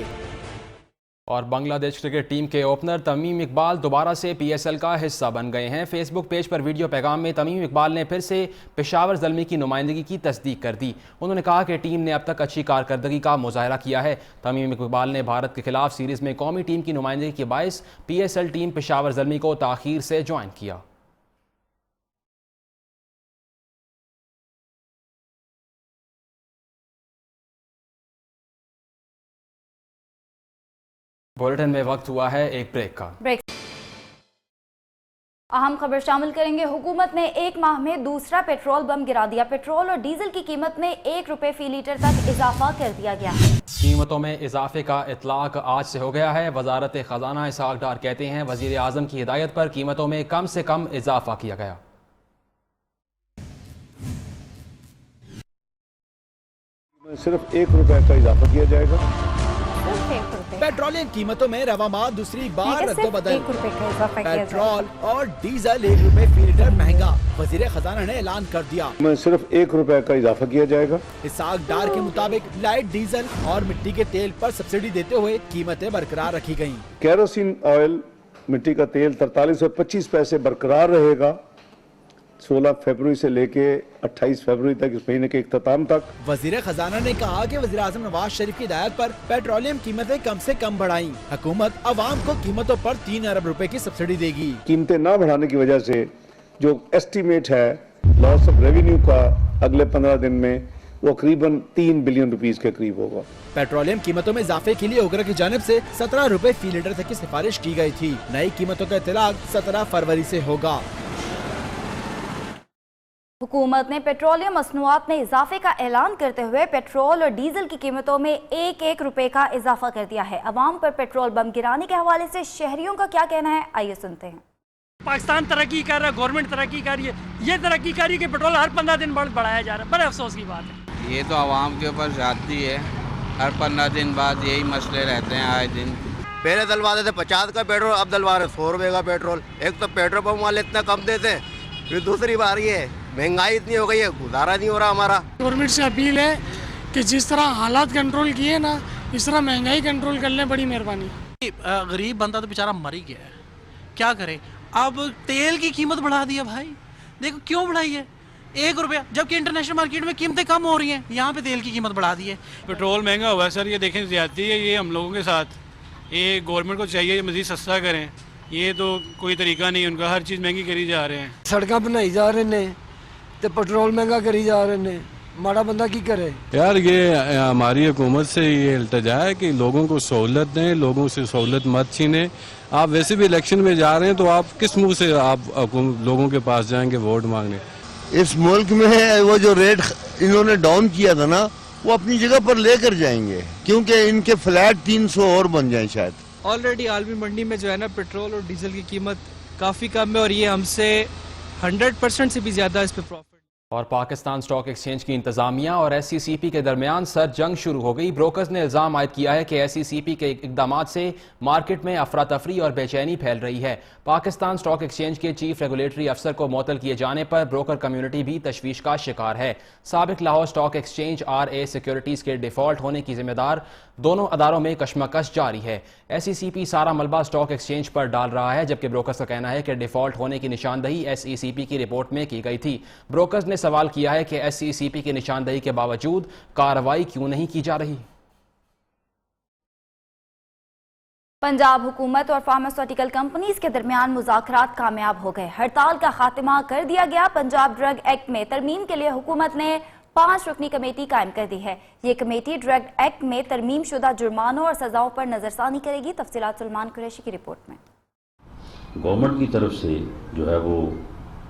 और बांग्लादेश क्रिकेट टीम के ओपनर तमीम इकबाल दोबारा से PSL का हिस्सा बन गए हैं। फेसबुक पेज पर वीडियो पैगाम में तमीम इकबाल ने फिर से पेशावर ज़ल्मी की नुमाइंदगी की तस्दीक कर दी। उन्होंने कहा कि टीम ने अब तक अच्छी कारकर्दगी का मुजाहरा किया है। तमीम इकबाल ने भारत के खिलाफ सीरीज़ में कौमी टीम की नुमाइंदगी के बायस PSL टीम पेशावर ज़ल्मी को ताख़ीर से ज्वाइन किया। बुलेटिन में वक्त हुआ है एक ब्रेक का। अहम खबर शामिल करेंगे। हुकूमत ने एक माह में दूसरा पेट्रोल बम गिरा दिया। पेट्रोल और डीजल की कीमत में 1 रुपए फी लीटर तक इजाफा कर दिया गया है। कीमतों में इजाफे का इतलाक आज से हो गया है। वजारत खजाना इसहाक डार कहते हैं वजीर आजम की हिदायत पर कीमतों में कम से कम इजाफा किया गया। सिर्फ 1 रुपए का इजाफा किया जाएगा। पेट्रोलियम कीमतों में रवामा दूसरी बार रद्दोबदल। 1 रुपए का इजाफा किया पेट्रोल और डीजल 1 रुपए फी लीटर महंगा। वजीर खजाना ने ऐलान कर दिया। में सिर्फ 1 रुपए का इजाफा किया जाएगा। इसहाक डार के मुताबिक लाइट डीजल और मिट्टी के तेल पर सब्सिडी देते हुए कीमतें बरकरार रखी गयी। केरोसिन ऑयल मिट्टी का तेल 43 और 25 पैसे बरकरार रहेगा 16 फरवरी से लेके 28 फरवरी तक, इस महीने के इख्तिताम तक। वजीर खजाना ने कहा कि वजीर आजम नवाज शरीफ की हिदायत पर पेट्रोलियम कीमतें कम से कम बढ़ाई। हुकूमत अवाम को कीमतों पर 3 अरब रुपए की सब्सिडी देगी। कीमतें न बढ़ाने की वजह से जो एस्टीमेट है लॉस ऑफ रेवेन्यू का अगले 15 दिन में वो करीबन 3 बिलियन रुपीस के करीब होगा। पेट्रोलियम कीमतों में इजाफे के लिए ओगरा की जानिब से 17 रुपए फी लीटर तक की सिफारिश की गई थी। नई कीमतों का इतलाक 17 फरवरी से होगा। हुकूमत ने पेट्रोलियम मसनूआत में इजाफे का ऐलान करते हुए पेट्रोल और डीजल की कीमतों में 1-1 रुपए का इजाफा कर दिया है। अवाम पर पेट्रोल बम गिराने के हवाले से शहरियों का क्या कहना है, आइए सुनते हैं। पाकिस्तान तरक्की कर रहा है, गवर्नमेंट तरक्की कर रही है, ये तरक्की कर रही है कि पेट्रोल हर 15 दिन बढ़ाया जा रहा है। बड़े अफसोस की बात है। ये तो आवाम के ऊपर ज्यादती है। हर 15 दिन बाद यही मसले रहते हैं आए दिन। पहले डलवाते थे 50 का पेट्रोल, अब डलवा रहे 100 रुपए का पेट्रोल। एक तो पेट्रोल पंप वाले इतना कम देते हैं, फिर दूसरी बार ये महंगाई इतनी हो गई है, गुजारा नहीं हो रहा हमारा। गवर्नमेंट से अपील है कि जिस तरह हालात कंट्रोल किए ना, इस तरह महंगाई कंट्रोल कर लें, बड़ी मेहरबानी। गरीब बंदा तो बेचारा मर ही गया है, क्या करे। अब तेल की कीमत बढ़ा दी है भाई, देखो क्यों बढ़ाई है 1 रुपया, जबकि इंटरनेशनल मार्केट में कीमतें कम हो रही हैं, यहाँ पे तेल की कीमत बढ़ा दी है। पेट्रोल महंगा हुआ है सर, ये देखें ज्यादती है ये हम लोगों के साथ। ये गवर्नमेंट को चाहिए मज़ीद सस्ता करें, ये तो कोई तरीका नहीं उनका, हर चीज़ महंगी करी जा रहे हैं। सड़कें बनाई जा रहे ने तो पेट्रोल महंगा करी जा रहे ने, माड़ा बंदा की करे। यार ये हमारी हुकूमत से ये इल्तजा है कि लोगों को सहूलत दें, लोगों से सहूलत मत छीनें। आप वैसे भी इलेक्शन में जा रहे हैं तो आप किस मुंह से आप लोगों के पास जाएंगे वोट मांगने। इस मुल्क में वो जो रेट इन्होंने डाउन किया था ना, वो अपनी जगह पर लेकर जाएंगे, क्योंकि इनके फ्लैट 300 और बन जाए शायद। ऑलरेडी आलमी मंडी में जो है ना पेट्रोल और डीजल की कीमत काफ़ी कम है और ये हमसे 100% से भी ज़्यादा इस पे प्रॉफिट। और पाकिस्तान स्टॉक एक्सचेंज की इंतजामिया और SCCP के दरमियान सर जंग शुरू हो गई। ब्रोकर्स ने इल्ज़ाम आयद किया है कि SCCP के इकदामात से मार्केट में अफरा तफरी और बेचैनी फैल रही है। पाकिस्तान स्टॉक एक्सचेंज के चीफ रेगुलेटरी अफसर को मुअत्तल किए जाने पर ब्रोकर कम्युनिटी भी तशवीश का शिकार है। साबिक Lahore stock exchange RA securities के डिफॉल्ट होने की जिम्मेदार दोनों अदारों में कशमकश जारी है। SCCP सारा मलबा स्टॉक एक्सचेंज पर डाल रहा है, जबकि ब्रोकर्स का कहना है कि डिफॉल्ट होने की निशानदही SECP की रिपोर्ट में की गई थी। ब्रोकर्स ने सवाल किया है कि SECP की निशानदही के बावजूद कार्रवाई क्यों नहीं की जा रही। पंजाब हुकूमत और फार्मास्यूटिकल कंपनीज के दरमियान मुज़ाकरात कामयाब हो गए। हड़ताल का खात्मा कर दिया गया। पंजाब ड्रग एक्ट में तरमीम के लिए हुकूमत ने 5 रुकनी कमेटी कायम कर दी है। ये कमेटी ड्रग एक्ट में तरमीम शुदा जुर्मानों और सजाओं पर नजरसानी करेगी। तफसीलात सलमान कुरैशी की रिपोर्ट में। गवर्नमेंट की तरफ से जो है वो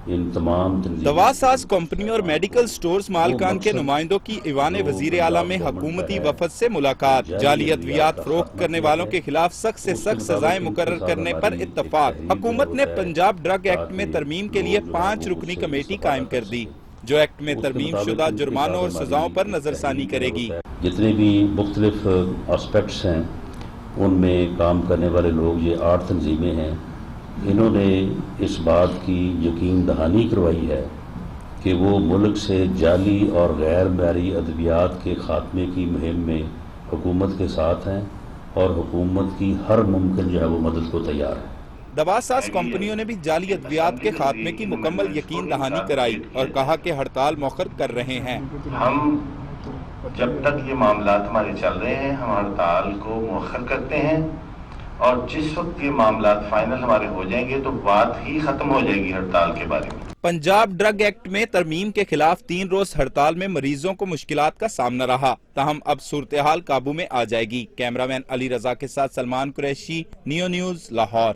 इन तमाम दवासाज कंपनी और मेडिकल स्टोर्स मालकान के नुमाइंदों की ईवान वजीर आला में हुकूमती वफद से मुलाकात। जाली अद्वियात फरोख्त करने वालों के खिलाफ सख्त से सख्त सजाएं मुकर्रर करने पर इत्तफाक। हुकूमत ने पंजाब ड्रग एक्ट में तरमीम के लिए 5 रुकनी कमेटी कायम कर दी, जो एक्ट में तरमीम शुदा जुर्मानों और सजाओं पर नजरसानी करेगी। जितने भी मुख्तलिफ एस्पेक्ट्स हैं उनमें काम करने वाले लोग, ये 8 तंजीमें हैं, इन्होंने इस बात की यकीन दहानी करवाई है कि वो मुल्क से जाली और गैर मैरी अद्वियात के खात्मे की मुहिम में हुकूमत के साथ हैं और हुकूमत की हर मुमकिन जो है वो मदद को तैयार है। दवासाज कंपनियों ने भी जाली अद्वियात के खात्मे की मुकम्मल यकीन दहानी कराई और कहा कि हड़ताल मौखर कर रहे हैं। हम जब तक ये मामला हमारे चल रहे हैं, हम हड़ताल को मौखर करते हैं और जिस वक्त ये मामला फाइनल हमारे हो जाएंगे तो बात ही खत्म हो जाएगी हड़ताल के बारे में। पंजाब ड्रग एक्ट में तरमीम के खिलाफ 3 रोज हड़ताल में मरीजों को मुश्किलात का सामना रहा, ताहम अब सूरत हाल काबू में आ जाएगी। कैमरामैन अली रजा के साथ सलमान कुरैशी, नियो न्यूज, लाहौर।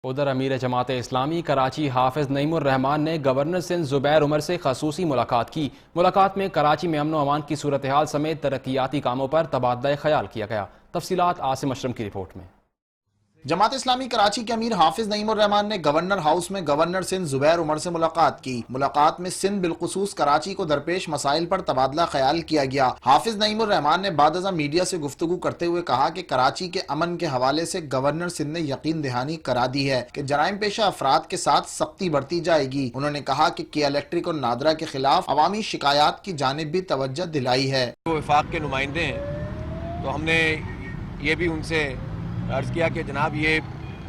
उधर अमीर जमात इस्लामी कराची हाफिज नईमुर रहमान ने गवर्नर सिंध जुबैर उमर से खसूसी मुलाकात की। मुलाकात में कराची में अमन व अमान की सूरत हाल समेत तरक्याती कामों पर तबादला ख्याल किया गया। तफसीलात आसिम अशरम की रिपोर्ट में। जमात इस्लामी कराची के अमीर हाफिज नईमुर रहमान ने गवर्नर हाउस में गवर्नर सिंध जुबैर उमर से मुलाकात की। मुलाकात में सिंध बिलखुसूस कराची को दरपेश मसाइल पर तबादला ख्याल किया गया। हाफिज नईमुर रहमान ने बादअज़ा मीडिया से गुफ्तगू करते हुए कहा कि कराची के अमन के हवाले से गवर्नर सिंध ने यकीन दहानी करा दी है कि जराइम पेशा अफराद के साथ सख्ती बरती जाएगी। उन्होंने कहा कि किया इलेक्ट्रिक और नादरा के खिलाफ अवामी शिकायत की जानिब भी तवज्जो दिलाई है। वफाक के नुमाइंदे हैं तो हमने ये भी उनसे अर्ज किया कि जनाब ये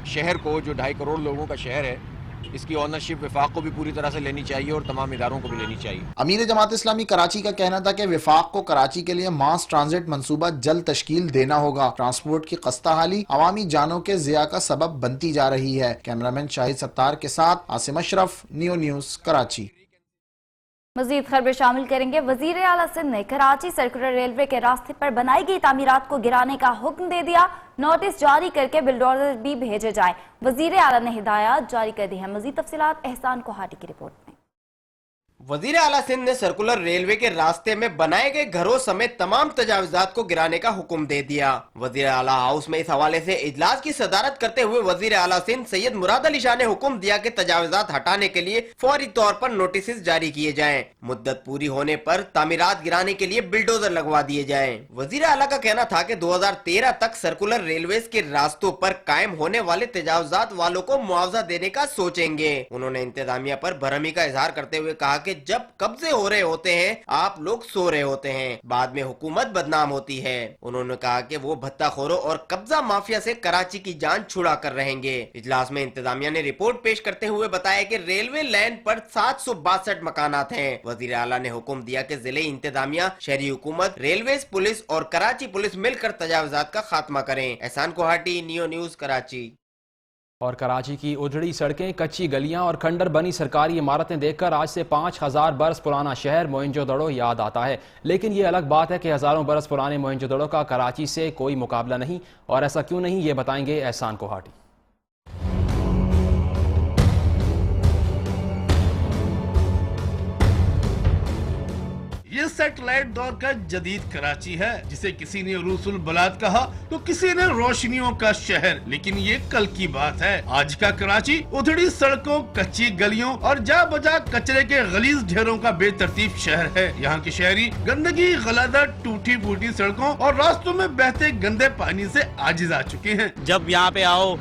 शहर को, जो 2.5 करोड़ लोगों का शहर है, इसकी ऑनरशिप वफाक को भी पूरी तरह से लेनी चाहिए और तमाम इदारों को भी लेनी चाहिए। अमीर जमात इस्लामी कराची का कहना था कि वफाक को कराची के लिए मास ट्रांजिट मंसूबा जल्द तश्कील देना होगा। ट्रांसपोर्ट की खस्ता हाली अवामी जानों के ज़िया का सबब बनती जा रही है। कैमरामैन शाहिद सत्तार के साथ आसिम अशरफ, नियो न्यूज़ कराची। मज़ीद खबरें शामिल करेंगे। वज़ीर आला सिंध ने कराची सर्कुलर रेलवे के रास्ते पर बनाई गई तामीरात को गिराने का हुक्म दे दिया। नोटिस जारी करके बिल्डोजर भी भेजे जाएं। वज़ीर आला ने हिदायत जारी कर दी है। मज़ीद तफसीलात एहसान कोहाटी की रिपोर्ट में। वज़ीर आला सिंध ने सर्कुलर रेलवे के रास्ते में बनाए गए घरों समेत तमाम तजावुजात को गिराने का हुक्म दे दिया। वज़ीर आला हाउस में इस हवाले से इजलास की सदारत करते हुए वज़ीर आला सिंध सैयद मुराद अली शाह ने हुक्म दिया कि तजावुजात हटाने के लिए फौरी तौर पर नोटिस जारी किए जाएं। मुद्दत पूरी होने पर तामीरात गिराने के लिए बिल्डोजर लगवा दिए जाएं। वज़ीर आला का कहना था कि 2013 तक सर्कुलर रेलवेज के रास्तों पर कायम होने वाले तजावुजात वालों को मुआवजा देने का सोचेंगे। उन्होंने इंतजामिया पर भरमी का इजहार करते हुए कहा कि जब कब्जे हो रहे होते हैं आप लोग सो रहे होते हैं, बाद में हुकूमत बदनाम होती है। उन्होंने कहा कि वो भत्ताखोरों और कब्जा माफिया से कराची की जान छुड़ा कर रहेंगे। इजलास में इंतजामिया ने रिपोर्ट पेश करते हुए बताया कि रेलवे लाइन पर 762 मकानात हैं। वजीर आला ने हुक्म दिया कि जिले इंतजामिया, शहरी हुकूमत, रेलवे पुलिस और कराची पुलिस मिलकर तजावुजात का खात्मा करें। एहसान कोहाटी, नियो न्यूज कराची। और कराची की उजड़ी सड़कें, कच्ची गलियां और खंडर बनी सरकारी इमारतें देखकर आज से 5000 बरस पुराना शहर मोइंजोदड़ो याद आता है। लेकिन ये अलग बात है कि हजारों बरस पुराने मोइंजोदड़ो का कराची से कोई मुकाबला नहीं। और ऐसा क्यों नहीं, ये बताएंगे एहसान कोहाटी। ये सैटेलाइट दौर का जदीद कराची है, जिसे किसी ने रूसुल बलाद कहा तो किसी ने रोशनियों का शहर। लेकिन ये कल की बात है। आज का कराची उधड़ी सड़कों, कच्ची गलियों और जा बजा कचरे के गलीज ढेरों का बेतरतीब शहर है। यहाँ के शहरी गंदगी, गलादत, टूटी फूटी सड़कों और रास्तों में बहते गंदे पानी से आजिज आ चुके हैं। जब यहाँ पे आओ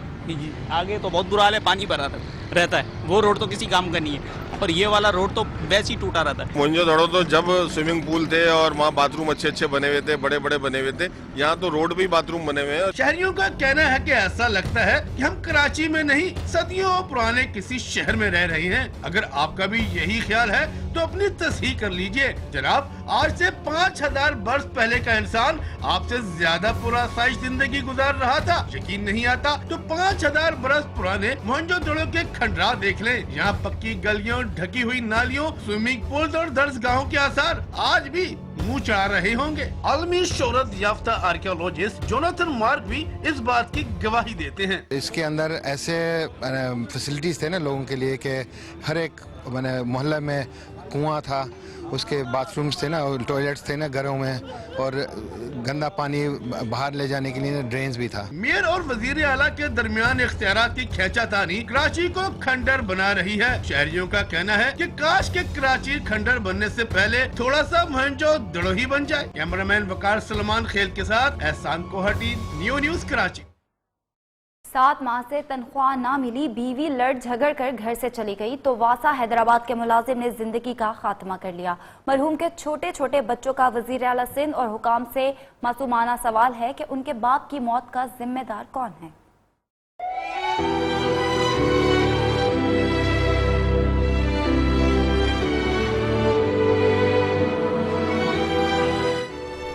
आगे तो बहुत बुरा हाल है, पानी भरा रहता है। वो रोड तो किसी काम का नहीं है, पर ये वाला रोड तो वैसे ही टूटा रहता है। मोइंजोदड़ो तो जब स्विमिंग पूल थे और वहाँ बाथरूम अच्छे अच्छे बने हुए थे, बड़े बड़े बने हुए थे, यहाँ तो रोड भी बाथरूम बने हुए हैं। शहरियों का कहना है कि ऐसा लगता है कि हम कराची में नहीं, सदियों पुराने किसी शहर में रह रहे हैं। अगर आपका भी यही ख्याल है तो अपनी तस्हीह कर लीजिए। जनाब, आज से 5000 वर्ष पहले का इंसान आपसे ज्यादा पुरआसाइश जिंदगी गुजार रहा था। यकीन नहीं आता तो 5000 बरस पुराने मोइंजोदड़ो के खंडरा देख लें। यहाँ पक्की गलियों, ढकी हुई नालियों, स्विमिंग पूल्स और दर्जगाहों के आसार आज भी मुँह चढ़ा रहे होंगे। आलमी शोहरत याफ्ता आर्कियोलॉजिस्ट जोनाथन मार्क भी इस बात की गवाही देते हैं। इसके अंदर ऐसे फैसिलिटीज थे ना लोगों के लिए कि हर एक मोहल्ले में कुआं था, उसके बाथरूम्स थे ना, टॉयलेट्स थे ना घरों में, और गंदा पानी बाहर ले जाने के लिए ड्रेन्स भी था। मेयर और वजीर आला के दरमियान इख्तियारात की खींचातानी कराची को खंडर बना रही है। शहरियों का कहना है कि काश के कराची खंडर बनने से पहले थोड़ा सा मोइंजोदड़ो ही बन जाए। कैमरामैन वकार सलमान खेल के साथ एहसान कोहाटी, नियो न्यूज कराची। 7 माह से तनख्वाह ना मिली, बीवी लड़ झगड़ कर घर से चली गई तो वासा हैदराबाद के मुलाजिम ने जिंदगी का खात्मा कर लिया। मरहूम के छोटे छोटे बच्चों का वजीर आला सिंध और हुकाम से मासूमाना सवाल है कि उनके बाप की मौत का जिम्मेदार कौन है।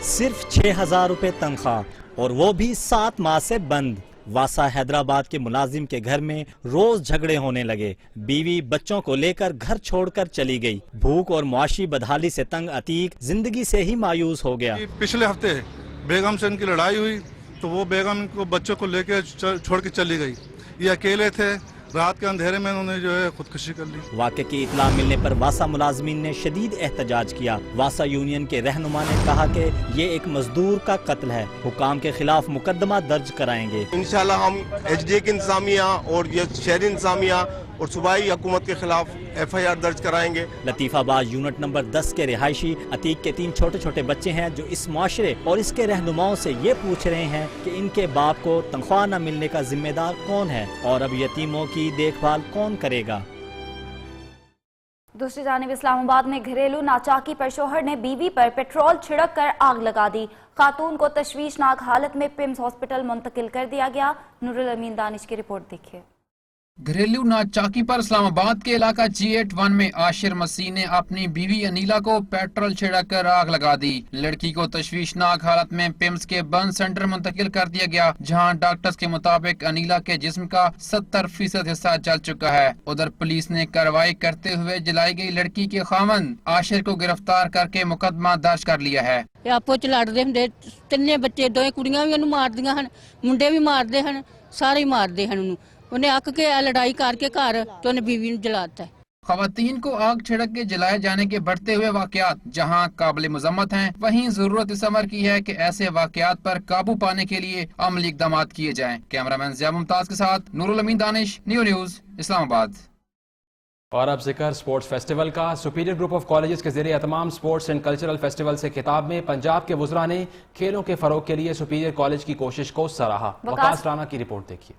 सिर्फ 6000 रुपए तनख्वाह और वो भी 7 माह से बंद। वासा हैदराबाद के मुलाजिम के घर में रोज झगड़े होने लगे। बीवी बच्चों को लेकर घर छोड़कर चली गई। भूख और मुआशी बदहाली से तंग अतीक जिंदगी से ही मायूस हो गया। पिछले हफ्ते बेगम से इनकी लड़ाई हुई तो वो बेगम को बच्चों को लेकर छोड़ के चली गई। ये अकेले थे, रात के अंधेरे में उन्होंने जो है खुदकुशी कर ली। वाक़े की इतला मिलने पर वासा मुलाजमीन ने शदीद एहतजाज किया। वासा यूनियन के रहनुमा ने कहा कि ये एक मजदूर का कत्ल है, हुकाम के खिलाफ मुकदमा दर्ज कराएंगे। इंशाल्लाह हम HDA की इंतजामिया और ये शहरी इंतजामिया और सूबाई हुकूमत के खिलाफ FIR दर्ज कराएंगे। लतीफाबाद यूनिट नंबर 10 के रिहायशी अतीक के 3 छोटे छोटे बच्चे हैं जो इस मुआशरे और इसके रहनुमाओं से ये पूछ रहे हैं कि इनके बाप को तनख्वाह न मिलने का जिम्मेदार कौन है और अब यतीमों की देखभाल कौन करेगा। दूसरी जानिब इस्लामाबाद में घरेलू नाचाकी पर शोहर ने बीवी पर पेट्रोल छिड़क कर आग लगा दी। खातून को तशवीशनाक हालत में पिम्स हॉस्पिटल मुंतकिल कर दिया गया। नूरुल अमीन दानिश की रिपोर्ट देखिए। घरेलू नाचाकी पर इस्लामाबाद के इलाका G81 में आशिर मसीह ने अपनी बीवी अनीला को पेट्रोल छिड़ककर आग लगा दी। लड़की को तशवीशनाक हालत में पिम्स के बर्न सेंटर मुंतकिल कर दिया गया, जहां डॉक्टर्स के मुताबिक अनीला के जिस्म का 70% हिस्सा जल चुका है। उधर पुलिस ने कार्रवाई करते हुए जलाई गई लड़की के खामन आशिर को गिरफ्तार करके मुकदमा दर्ज कर लिया है। आपो च लड़दे हुंदे, तिन्ने बच्चे, दो कुड़ियां भी उन्हें मारदियां हन, मुंडे भी मारदे हन, सारे मारदे हन। उन्हें अक के लड़ाई करके घर तो उन्हें बीवी ने जलाता है। खवातीन को आग छिड़क के जलाए जाने के बढ़ते हुए वाकयात जहां काबिल मजम्मत हैं, वहीं जरूरत इस अमर की है कि ऐसे वाकयात पर काबू पाने के लिए अमली इक़दाम किए जाएं। कैमरामैन ज़िया मुमताज के साथ नूरुल अमीन दानिश, न्यू न्यूज़, इस्लामाबाद। और अब जिक्र स्पोर्ट्स फेस्टिवल का। सुपीरियर ग्रुप ऑफ कॉलेजेस के ज़रिए तमाम स्पोर्ट्स एंड कल्चरल फेस्टिवल से खिताब में पंजाब के वुज़रा ने खेलों के फरोग के लिए सुपीरियर कॉलेज की कोशिश को सराहा। वकास राना की रिपोर्ट देखिए।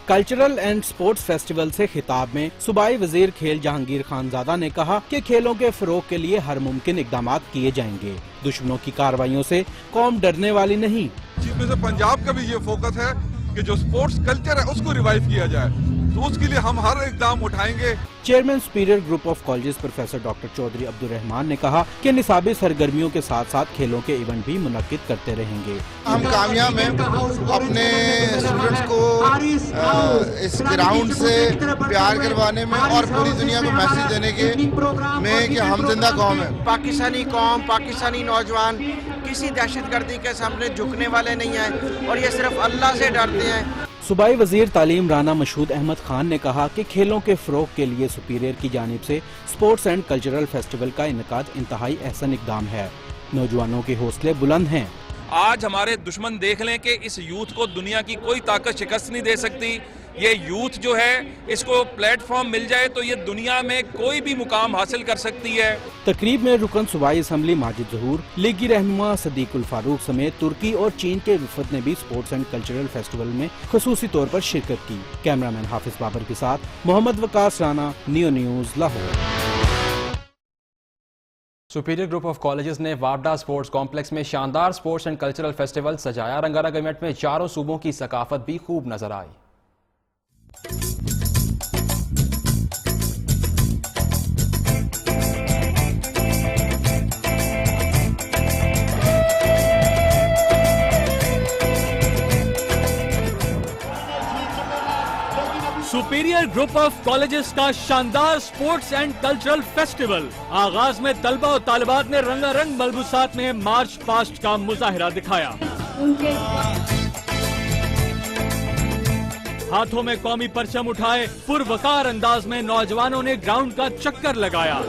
कल्चरल एंड स्पोर्ट्स फेस्टिवल से खिताब में सूबाई वजीर खेल जहांगीर खानजादा ने कहा कि खेलों के फरोग के लिए हर मुमकिन इकदाम किए जाएंगे। दुश्मनों की कार्रवाइयों से कौम डरने वाली नहीं। चीफ मिनिस्टर पंजाब का भी ये फोकस है कि जो स्पोर्ट्स कल्चर है उसको रिवाइव किया जाए, तो उसके लिए हम हर इकदाम उठाएंगे। Chairman superior group of colleges professor doctor Chaudhry Abdul Rahman ने कहा कि निसाबी सरगर्मियों के साथ साथ खेलों के इवेंट भी मुनक्किद करते रहेंगे। हम कामयाब हैं अपने स्टूडेंट्स को इस ग्राउंड से प्यार करवाने में और पूरी दुनिया को मैसेज देने के में कि हम जिंदा कौम है। पाकिस्तानी कौम, पाकिस्तानी नौजवान किसी दहशतगर्दी के सामने झुकने वाले नहीं हैं और ये सिर्फ अल्लाह से डरते हैं। सूबाई वजीर तालीम राना मशहूद अहमद खान ने कहा कि खेलों के फरोग के लिए सुपीरियर की जानिब से स्पोर्ट्स एंड कल्चरल फेस्टिवल का इनेकाद इंतहाई अहसन इकदाम है। नौजवानों के हौसले बुलंद हैं। आज हमारे दुश्मन देख लें कि इस यूथ को दुनिया की कोई ताकत शिकस्त नहीं दे सकती। ये यूथ जो है, इसको प्लेटफॉर्म मिल जाए तो ये दुनिया में कोई भी मुकाम हासिल कर सकती है। तकरीब में रुकन सूबाई असम्बली माजिद ज़हूर, लीगी रहनुमा सदीकुल फारूक समेत तुर्की और चीन के वफद ने भी स्पोर्ट्स एंड कल्चरल फेस्टिवल में खुसूसी तौर पर शिरकत की। कैमरामैन हाफिज बाबर के साथ Mohammad Waqas Rana, new news, Lahore. Superior group of colleges ने वापडा स्पोर्ट्स कॉम्प्लेक्स में शानदार स्पोर्ट्स एंड कल्चरल फेस्टिवल सजाया। रंगारंग इवेंट में चारों सूबों की सकाफत भी खूब नजर आई। सुपीरियर ग्रुप ऑफ कॉलेजेस का शानदार स्पोर्ट्स एंड कल्चरल फेस्टिवल। आगाज में तलबा और तालिबात ने रंगारंग मलबूसात में मार्च पास्ट का मुजाहिरा दिखाया। हाथों में कौमी परचम उठाए पुरवकार अंदाज में नौजवानों ने ग्राउंड का चक्कर लगाया।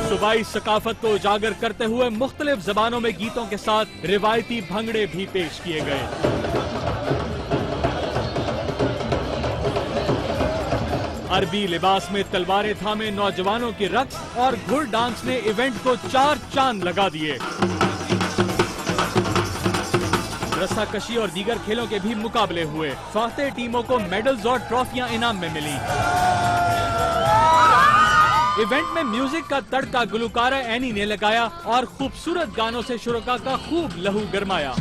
सूबाई सकाफत को उजागर करते हुए मुख्तलिफ जबानों में गीतों के साथ रिवायती भंगड़े भी पेश किए गए। अरबी लिबास में तलवारें थामे नौजवानों की रक्स और घुड़ डांस ने इवेंट को 4 चांद लगा दिए। रस्साकशी और दीगर खेलों के भी मुकाबले हुए। फातेह टीमों को मेडल्स और ट्रॉफियां इनाम में मिली। इवेंट में म्यूजिक का तड़का गुलकारा एनी ने लगाया और खूबसूरत गानों से शुरका का खूब लहू गरमाया।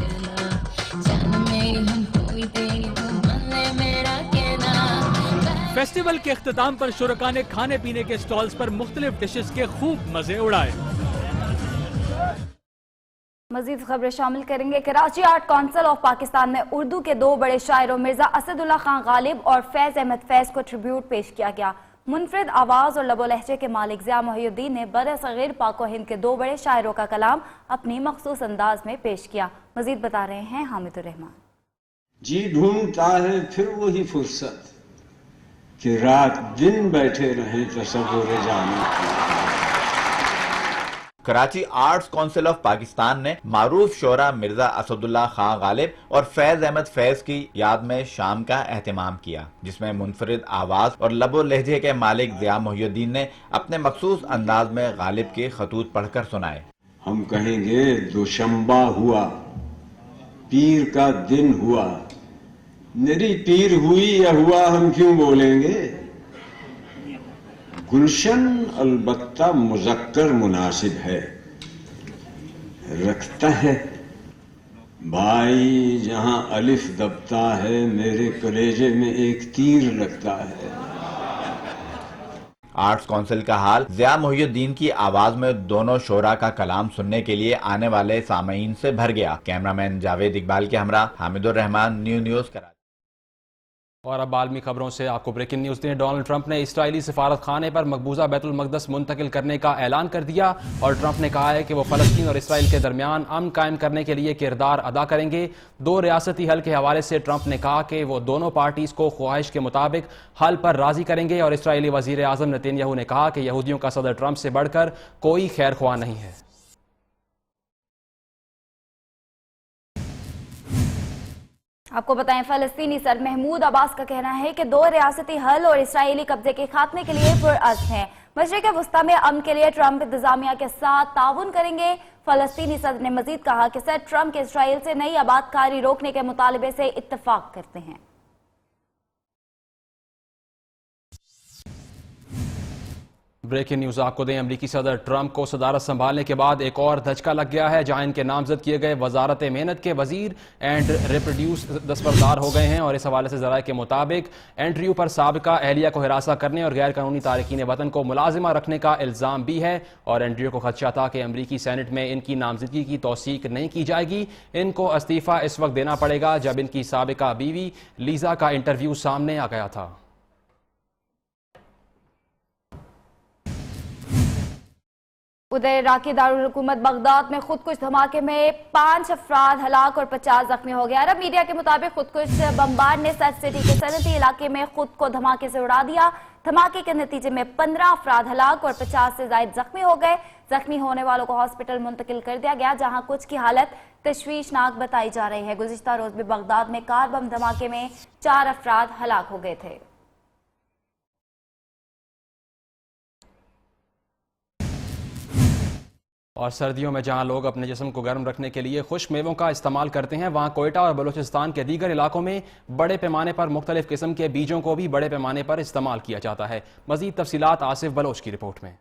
फेस्टिवल के इख्तिताम पर शुरका ने खाने पीने के स्टॉल्स पर मुख्तलिफ डिशेस के खूब मजे उड़ाए। मजीद खबरें शामिल करेंगे। Karachi art council of Pakistan में उर्दू के 2 बड़े शायरों मिर्जा असदुल्ला खान गालिब और फैज अहमद फैज को ट्रिब्यूट पेश किया गया। मुनफरिद आवाज़ और लबो लहजे के मालिक ज़िया मोहिउद्दीन ने बर-ए-सग़ीर पाक व हिंद के 2 बड़े शायरों का कलाम अपनी मखसूस अंदाज में पेश किया। मजीद बता रहे हैं हामिदुर रहमान। जी ढूंढता है फिर वही फुर्सत कि रात दिन बैठे रहें तसव्वुर जाने की। Karachi arts council of Pakistan ने मारूफ शोरा मिर्जा असदुल्ला खां गालिब और फैज अहमद फैज की याद में शाम का एहतमाम किया, जिसमें मुनफरिद आवाज और लबो लहजे के मालिक ज़िया मोहिउद्दीन ने अपने मखसूस अंदाज में गालिब के खतूत पढ़कर सुनाए। हम कहेंगे दोशंबा हुआ, पीर का दिन हुआ, मेरी पीर हुई या हुआ हम क्यों बोलेंगे। गुलशन अलबत्ता मुज़क्कर मुनासिब है, रखता है भाई जहां अलिफ दबता है, मेरे कलेजे में एक तीर लगता है। आर्ट्स काउंसिल का हाल ज़िया मोहिउद्दीन की आवाज में दोनों शोरा का कलाम सुनने के लिए आने वाले सामीन से भर गया। कैमरामैन जावेद इकबाल के हमरा हामिदुर रहमान, न्यूज़ कराची। और अब आलमी खबरों से आपको ब्रेकिंग न्यूज दें। डोनाल्ड ट्रंप ने इस्राएली सफारत खाने पर मकबूजा बैतुल मक़दस मुंतकिल करने का ऐलान कर दिया और ट्रंप ने कहा है कि वो फ़लस्तीन और इसराइल के दरमियान अमन कायम करने के लिए किरदार अदा करेंगे। 2 रियासती हल के हवाले से ट्रंप ने कहा कि वो दोनों पार्टीज को ख्वाहिश के मुताबिक हल पर राजी करेंगे और इसराइली वज़ीर आज़म नेतन्याहू ने कहा कि यहूदियों का सदर ट्रंप से बढ़कर कोई खैर ख्वाह नहीं है। आपको बताएं, फलस्तीनी सर महमूद अब्बास का कहना है कि 2 रियासती हल और इसराइली कब्जे के खात्मे के लिए पुरअज़्म है। मशरिक़ वस्ता में अमन के लिए ट्रंप इंतजामिया के साथ ताउन करेंगे। फलस्तीनी सदर ने मजीद कहा कि सर ट्रंप के इसराइल से नई आबादकारी रोकने के मुतालबे से इत्तफाक करते हैं। ब्रेकिंग न्यूज आपको दें, अमरीकी सदर ट्रंप को सदारत संभालने के बाद एक और धचका लग गया है, जहां इनके नामजद किए गए वजारत मेहनत के वजीर एंड रिप्रोड्यूस दस्तबरदार हो गए हैं। और इस हवाले से ज़राए के मुताबिक एंड्रयू पर साबिका अहलिया को हिरासा करने और गैर कानूनी तारकीन वतन को मुलाजिमा रखने का इल्ज़ाम भी है। और एंड्रयू को खदशा था कि अमरीकी सेनेट में इनकी नामजदगी की तौसीक नहीं की जाएगी। इनको इस्तीफ़ा इस वक्त देना पड़ेगा जब इनकी साबिका बीवी लीजा का इंटरव्यू सामने आ गया था। उधर इराकी दारुल हुकूमत बगदाद में खुदकुश धमाके में 5 अफराद हलाक और 50 जख्मी हो गए। अरब मीडिया के मुताबिक खुदकुश बमबार ने सच सिटी के सनती इलाके में खुद को धमाके से उड़ा दिया। धमाके के नतीजे में 15 अफराद हलाक और 50 से ज्यादा जख्मी हो गए। जख्मी होने वालों को हॉस्पिटल मुंतकिल कर दिया गया, जहां कुछ की हालत तशवीशनाक बताई जा रही है। गुज़िश्ता रोज भी बगदाद में कार बम धमाके में 4 अफराद हलाक हो गए थे। और सर्दियों में जहां लोग अपने जिस्म को गर्म रखने के लिए खुश्क मेवों का इस्तेमाल करते हैं, वहां कोयटा और बलूचिस्तान के दीगर इलाकों में बड़े पैमाने पर मुख्तलिफ किस्म के बीजों को भी बड़े पैमाने पर इस्तेमाल किया जाता है। मजीद तफसीलात आसिफ बलोच की रिपोर्ट में।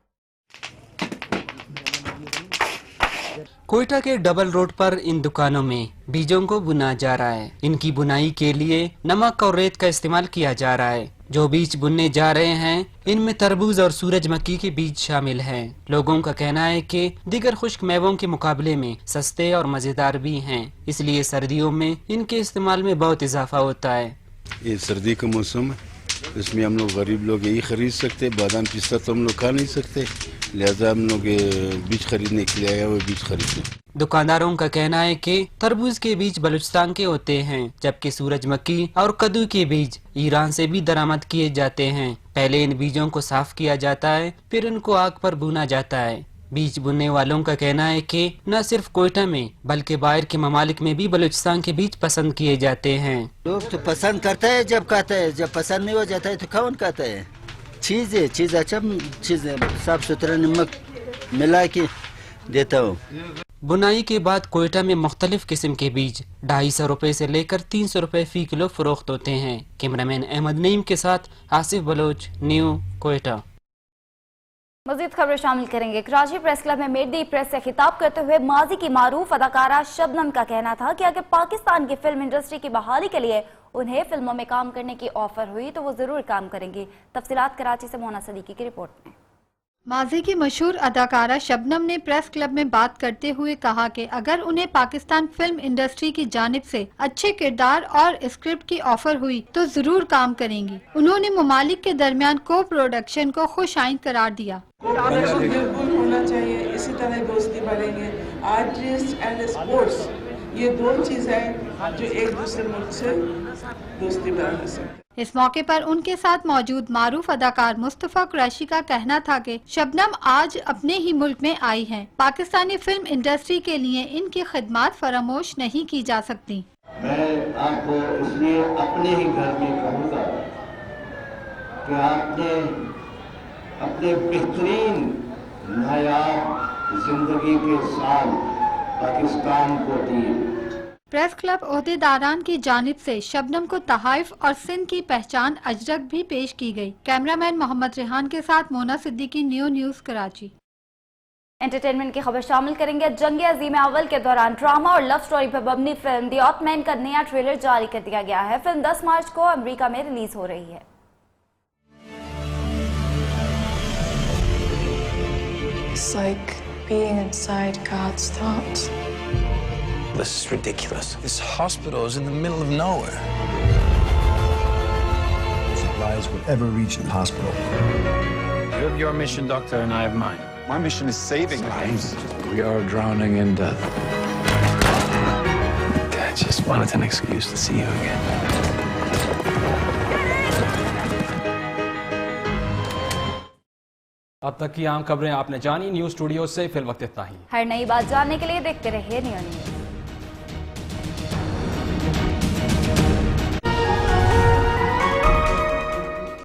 कोयटा के डबल रोड पर इन दुकानों में बीजों को बुना जा रहा है। इनकी बुनाई के लिए नमक और रेत का इस्तेमाल किया जा रहा है। जो बीज बुनने जा रहे हैं, इनमें तरबूज और सूरजमुखी के बीज शामिल हैं। लोगों का कहना है कि दीगर खुश्क मेवों के मुकाबले में सस्ते और मजेदार भी हैं, इसलिए सर्दियों में इनके इस्तेमाल में बहुत इजाफा होता है। ये सर्दी का मौसम है, इसमें हम लोग गरीब लोग यही खरीद सकते। बादाम पिस्ता तो हम लोग खा नहीं सकते, लिहाजा हम लोग बीज खरीदने के लिए आया वो बीज खरीदते। दुकानदारों का कहना है कि तरबूज के बीज बलूचिस्तान के होते हैं, जबकि सूरजमुखी और कद्दू के बीज ईरान से भी दरामद किए जाते हैं। पहले इन बीजों को साफ किया जाता है, फिर उनको आग पर भुना जाता है। बीज बुनने वालों का कहना है कि न सिर्फ कोयटा में बल्कि बाहर के ममालिक में भी बलूचिस्तान के बीज पसंद किए जाते हैं। लोग तो पसंद करते हैं जब कहते हैं, जब पसंद नहीं हो जाता है तो कौन कहते हैं। चीज़ अच्छा चीज़ साफ सुथरा नमक मिला के देता हूँ। बुनाई के बाद कोयटा में मुख्तलिफ किस्म के बीज 250 रुपए से लेकर 300 रुपए फी किलो फरोख्त होते हैं। कैमरामैन अहमद नईम के साथ आसिफ बलोच, न्यू कोयटा। मज़ीद खबरें शामिल करेंगे। कराची प्रेस क्लब में मेडी प्रेस से खिताब करते हुए माजी की मारूफ अदाकारा शबनम का कहना था कि अगर पाकिस्तान की फिल्म इंडस्ट्री की बहाली के लिए उन्हें फिल्मों में काम करने की ऑफर हुई तो वो जरूर काम करेंगी। तफसीलात कराची से मोना सदीकी की रिपोर्ट में। माजी की मशहूर अदाकारा शबनम ने प्रेस क्लब में बात करते हुए कहा कि अगर उन्हें पाकिस्तान फिल्म इंडस्ट्री की जानिब से अच्छे किरदार और स्क्रिप्ट की ऑफर हुई तो जरूर काम करेंगी। उन्होंने ममालिक के दरमियान को प्रोडक्शन को खुशाइन करार दिया। बिल्कुल होना चाहिए, इसी तरह दोस्ती बढ़ेंगे। आर्टिस्ट एंड स्पोर्ट्स ये दो चीज है जो एक दूसरे मुल्क से दोस्ती बढ़ा सकते। इस मौके पर उनके साथ मौजूद मारूफ अदाकार मुस्तफा कुरैशी का कहना था कि शबनम आज अपने ही मुल्क में आई हैं। पाकिस्तानी फिल्म इंडस्ट्री के लिए इनकी खिदमत फरामोश नहीं की जा सकती। मैं आपको इसलिए अपने ही घर में कहूँगा कि आपने अपने बेहतरीन नायाब जिंदगी के साल पाकिस्तान को दिए। प्रेस क्लब ओहदेदारान की जानिब से शबनम को तहाइफ और सिंध की पहचान अजरक भी पेश की गई। कैमरामैन मोहम्मद रेहान के साथ मोना सिद्दीकी, न्यूज़ कराची। एंटरटेनमेंट की खबर शामिल करेंगे। जंग अजीम अव्वल के दौरान ड्रामा और लव स्टोरी पर मबनी फिल्म द ऑथमैन का नया ट्रेलर जारी कर दिया गया है। फिल्म 10 मार्च को अमेरिका में रिलीज हो रही है। It's like being inside God's thoughts. This is ridiculous. This hospital is in the middle of nowhere. Supplies will ever reach the hospital. You have your mission, Doctor, and I have mine. My mission is saving lives. We are drowning in death. I just wanted an excuse to see you again. अब तक की आम खबरें आपने जानी। News studio से fill वक्त इतना ही। हर नई बात जानने के लिए देखते रहिए न्यूज़।